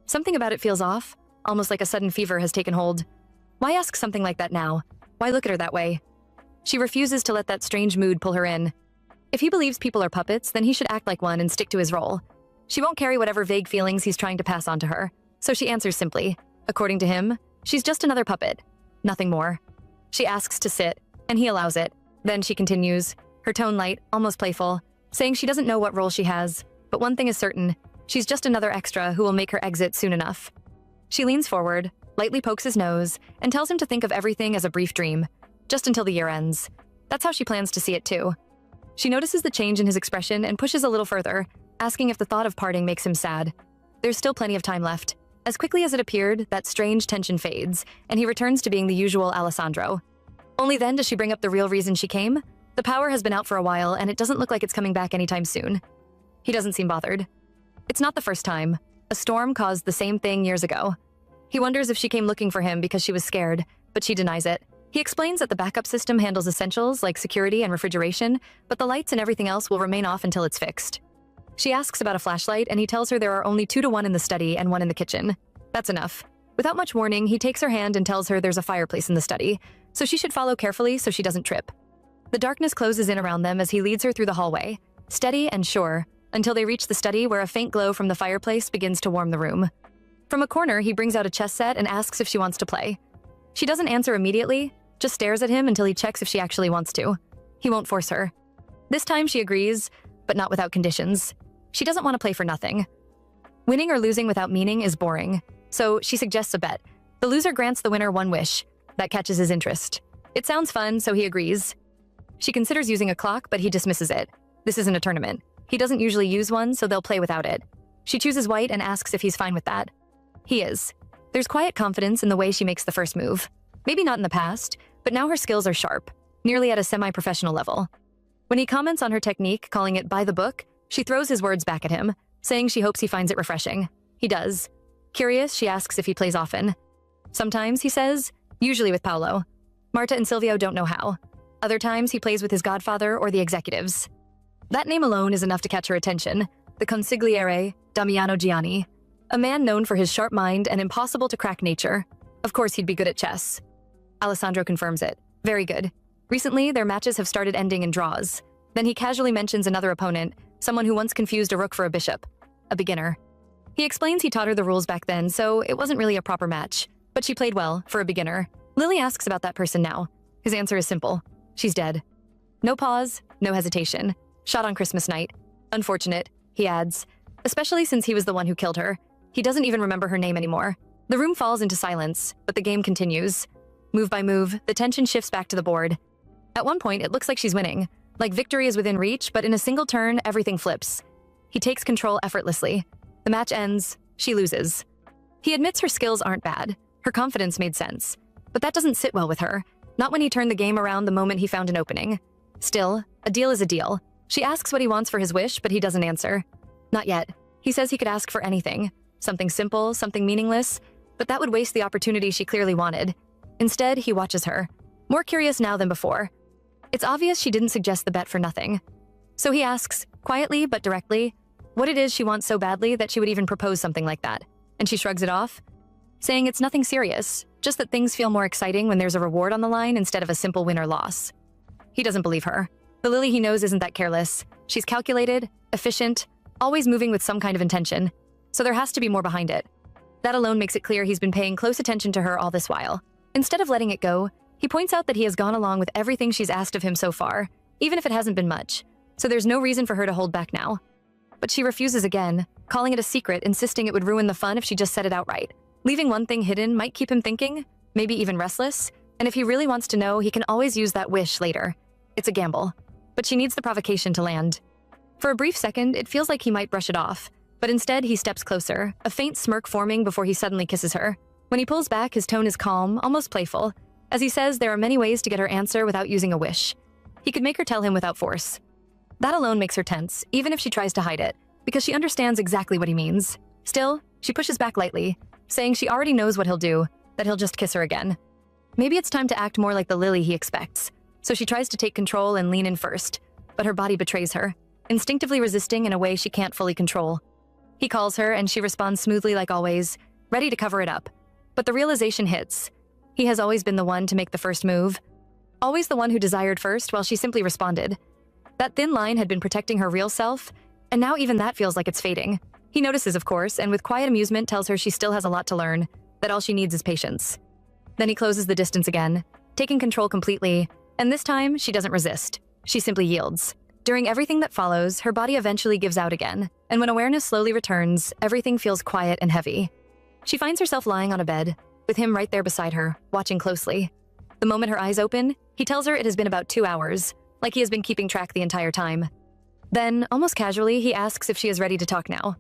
Something about it feels off, almost like a sudden fever has taken hold. Why ask something like that now? Why look at her that way? She refuses to let that strange mood pull her in. If he believes people are puppets, then he should act like one and stick to his role. She won't carry whatever vague feelings he's trying to pass on to her, so she answers simply. According to him, she's just another puppet, nothing more. She asks to sit, and he allows it. Then she continues, her tone light, almost playful, saying she doesn't know what role she has, but one thing is certain, she's just another extra who will make her exit soon enough. She leans forward, lightly pokes his nose, and tells him to think of everything as a brief dream, just until the year ends. That's how she plans to see it too. She notices the change in his expression and pushes a little further, asking if the thought of parting makes him sad. There's still plenty of time left. As quickly as it appeared, that strange tension fades, and he returns to being the usual Alessandro. Only then does she bring up the real reason she came. The power has been out for a while, and it doesn't look like it's coming back anytime soon. He doesn't seem bothered. It's not the first time. A storm caused the same thing years ago. He wonders if she came looking for him because she was scared, but she denies it. He explains that the backup system handles essentials like security and refrigeration, but the lights and everything else will remain off until it's fixed. She asks about a flashlight, and he tells her there are only 2 to 1 in the study and 1 in the kitchen. That's enough. Without much warning, he takes her hand and tells her there's a fireplace in the study, so she should follow carefully so she doesn't trip. The darkness closes in around them as he leads her through the hallway, steady and sure, until they reach the study where a faint glow from the fireplace begins to warm the room. From a corner, he brings out a chess set and asks if she wants to play. She doesn't answer immediately, just stares at him until he checks if she actually wants to. He won't force her. This time she agrees, but not without conditions. She doesn't want to play for nothing. Winning or losing without meaning is boring, so she suggests a bet. The loser grants the winner 1 wish. That catches his interest. It sounds fun, so he agrees. She considers using a clock, but he dismisses it. This isn't a tournament. He doesn't usually use one, so they'll play without it. She chooses white and asks if he's fine with that. He is. There's quiet confidence in the way she makes the first move. Maybe not in the past, but now her skills are sharp, nearly at a semi-professional level. When he comments on her technique, calling it by the book, she throws his words back at him, saying she hopes he finds it refreshing. He does. Curious, she asks if he plays often. Sometimes, he says, usually with Paolo. Marta and Silvio don't know how. Other times, he plays with his godfather or the executives. That name alone is enough to catch her attention, the consigliere Damiano Gianni, a man known for his sharp mind and impossible-to-crack nature. Of course, he'd be good at chess. Alessandro confirms it. Very good. Recently, their matches have started ending in draws. Then he casually mentions another opponent, someone who once confused a rook for a bishop. A beginner. He explains he taught her the rules back then, so it wasn't really a proper match. But she played well, for a beginner. Lily asks about that person now. His answer is simple. She's dead. No pause, no hesitation. Shot on Christmas night. Unfortunate, he adds. Especially since he was the one who killed her. He doesn't even remember her name anymore. The room falls into silence, but the game continues. Move by move, the tension shifts back to the board. At one point, it looks like she's winning. Like victory is within reach, but in a single turn, everything flips. He takes control effortlessly. The match ends. She loses. He admits her skills aren't bad. Her confidence made sense. But that doesn't sit well with her. Not when he turned the game around the moment he found an opening. Still, a deal is a deal. She asks what he wants for his wish, but he doesn't answer. Not yet. He says he could ask for anything. Something simple, something meaningless, but that would waste the opportunity she clearly wanted. Instead, he watches her. More curious now than before. It's obvious she didn't suggest the bet for nothing. So he asks, quietly but directly, what it is she wants so badly that she would even propose something like that. And she shrugs it off, saying it's nothing serious, just that things feel more exciting when there's a reward on the line instead of a simple win or loss. He doesn't believe her. The Lily he knows isn't that careless. She's calculated, efficient, always moving with some kind of intention. So there has to be more behind it. That alone makes it clear he's been paying close attention to her all this while. Instead of letting it go, he points out that he has gone along with everything she's asked of him so far, even if it hasn't been much. So there's no reason for her to hold back now. But she refuses again, calling it a secret, insisting it would ruin the fun if she just said it outright. Leaving one thing hidden might keep him thinking, maybe even restless, and if he really wants to know, he can always use that wish later. It's a gamble. But she needs the provocation to land. For a brief second, it feels like he might brush it off, but instead he steps closer, a faint smirk forming before he suddenly kisses her. When he pulls back, his tone is calm, almost playful, as he says there are many ways to get her answer without using a wish. He could make her tell him without force. That alone makes her tense, even if she tries to hide it, because she understands exactly what he means. Still, she pushes back lightly, saying she already knows what he'll do, that he'll just kiss her again. Maybe it's time to act more like the Lily he expects, so she tries to take control and lean in first, but her body betrays her, instinctively resisting in a way she can't fully control. He calls her, and she responds smoothly like always, ready to cover it up. But the realization hits. He has always been the one to make the first move. Always the one who desired first while she simply responded. That thin line had been protecting her real self, and now even that feels like it's fading. He notices, of course, and with quiet amusement tells her she still has a lot to learn, that all she needs is patience. Then he closes the distance again, taking control completely, and this time she doesn't resist. She simply yields. During everything that follows, her body eventually gives out again, and when awareness slowly returns, everything feels quiet and heavy. She finds herself lying on a bed, with him right there beside her, watching closely. The moment her eyes open, he tells her it has been about 2 hours, like he has been keeping track the entire time. Then, almost casually, he asks if she is ready to talk now.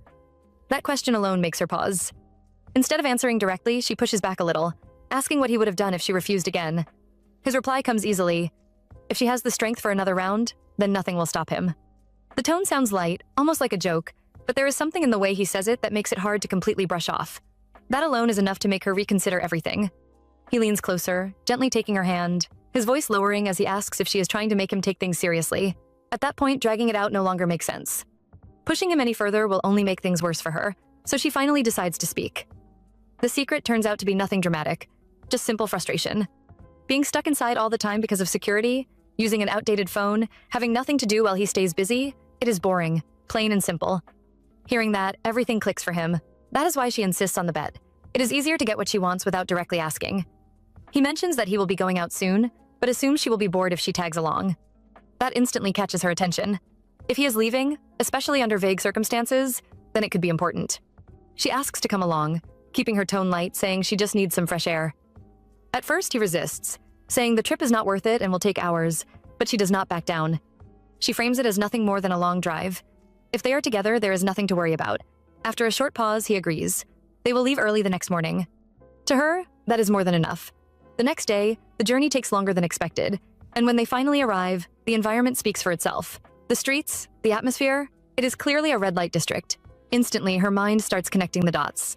That question alone makes her pause. Instead of answering directly, she pushes back a little, asking what he would have done if she refused again. His reply comes easily. If she has the strength for another round, then nothing will stop him. The tone sounds light, almost like a joke, but there is something in the way he says it that makes it hard to completely brush off. That alone is enough to make her reconsider everything. He leans closer, gently taking her hand, his voice lowering as he asks if she is trying to make him take things seriously. At that point, dragging it out no longer makes sense. Pushing him any further will only make things worse for her, so she finally decides to speak. The secret turns out to be nothing dramatic, just simple frustration. Being stuck inside all the time because of security, using an outdated phone, having nothing to do while he stays busy, it is boring, plain and simple. Hearing that, everything clicks for him. That is why she insists on the bet. It is easier to get what she wants without directly asking. He mentions that he will be going out soon, but assumes she will be bored if she tags along. That instantly catches her attention. If he is leaving, especially under vague circumstances, then it could be important. She asks to come along, keeping her tone light, saying she just needs some fresh air. At first, he resists, saying the trip is not worth it and will take hours, but she does not back down. She frames it as nothing more than a long drive. If they are together, there is nothing to worry about. After a short pause, he agrees. They will leave early the next morning. To her, that is more than enough. The next day, the journey takes longer than expected, and when they finally arrive, the environment speaks for itself. The streets, the atmosphere, it is clearly a red light district. Instantly, her mind starts connecting the dots.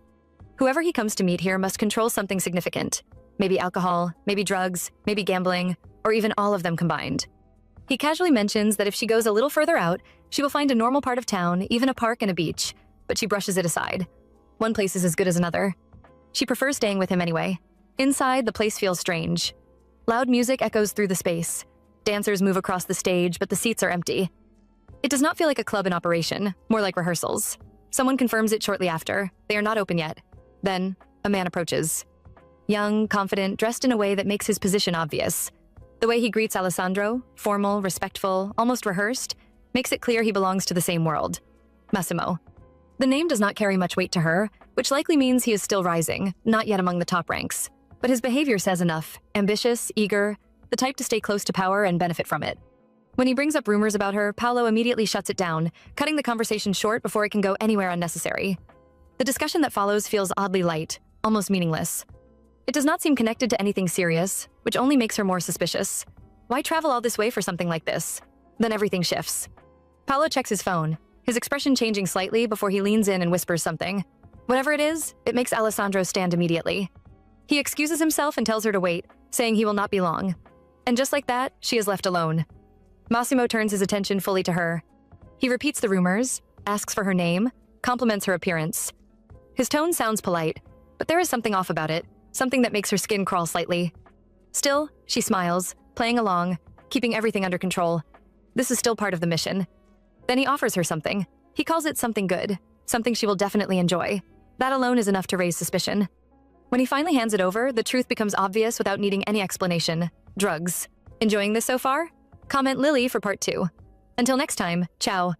Whoever he comes to meet here must control something significant. maybe alcohol, maybe drugs, maybe gambling, or even all of them combined. He casually mentions that if she goes a little further out, she will find a normal part of town, even a park and a beach, but she brushes it aside. One place is as good as another. She prefers staying with him anyway. Inside, the place feels strange. Loud music echoes through the space. Dancers move across the stage, but the seats are empty. It does not feel like a club in operation, more like rehearsals. Someone confirms it shortly after. They are not open yet. Then, a man approaches. Young, confident, dressed in a way that makes his position obvious. The way he greets Alessandro, formal, respectful, almost rehearsed, makes it clear he belongs to the same world. Massimo. The name does not carry much weight to her, which likely means he is still rising, not yet among the top ranks. But his behavior says enough. Ambitious, eager, the type to stay close to power and benefit from it. When he brings up rumors about her, Paolo immediately shuts it down, cutting the conversation short before it can go anywhere unnecessary. The discussion that follows feels oddly light, almost meaningless. It does not seem connected to anything serious, which only makes her more suspicious. Why travel all this way for something like this? Then everything shifts. Paolo checks his phone, his expression changing slightly before he leans in and whispers something. Whatever it is, it makes Alessandro stand immediately. He excuses himself and tells her to wait, saying he will not be long. And just like that, she is left alone. Massimo turns his attention fully to her. He repeats the rumors, asks for her name, compliments her appearance. His tone sounds polite, but there is something off about it, something that makes her skin crawl slightly. Still, she smiles, playing along, keeping everything under control. This is still part of the mission. Then he offers her something. He calls it something good, something she will definitely enjoy. That alone is enough to raise suspicion. When he finally hands it over, the truth becomes obvious without needing any explanation. Drugs. Enjoying this so far? Comment Lily for part 2. Until next time, ciao.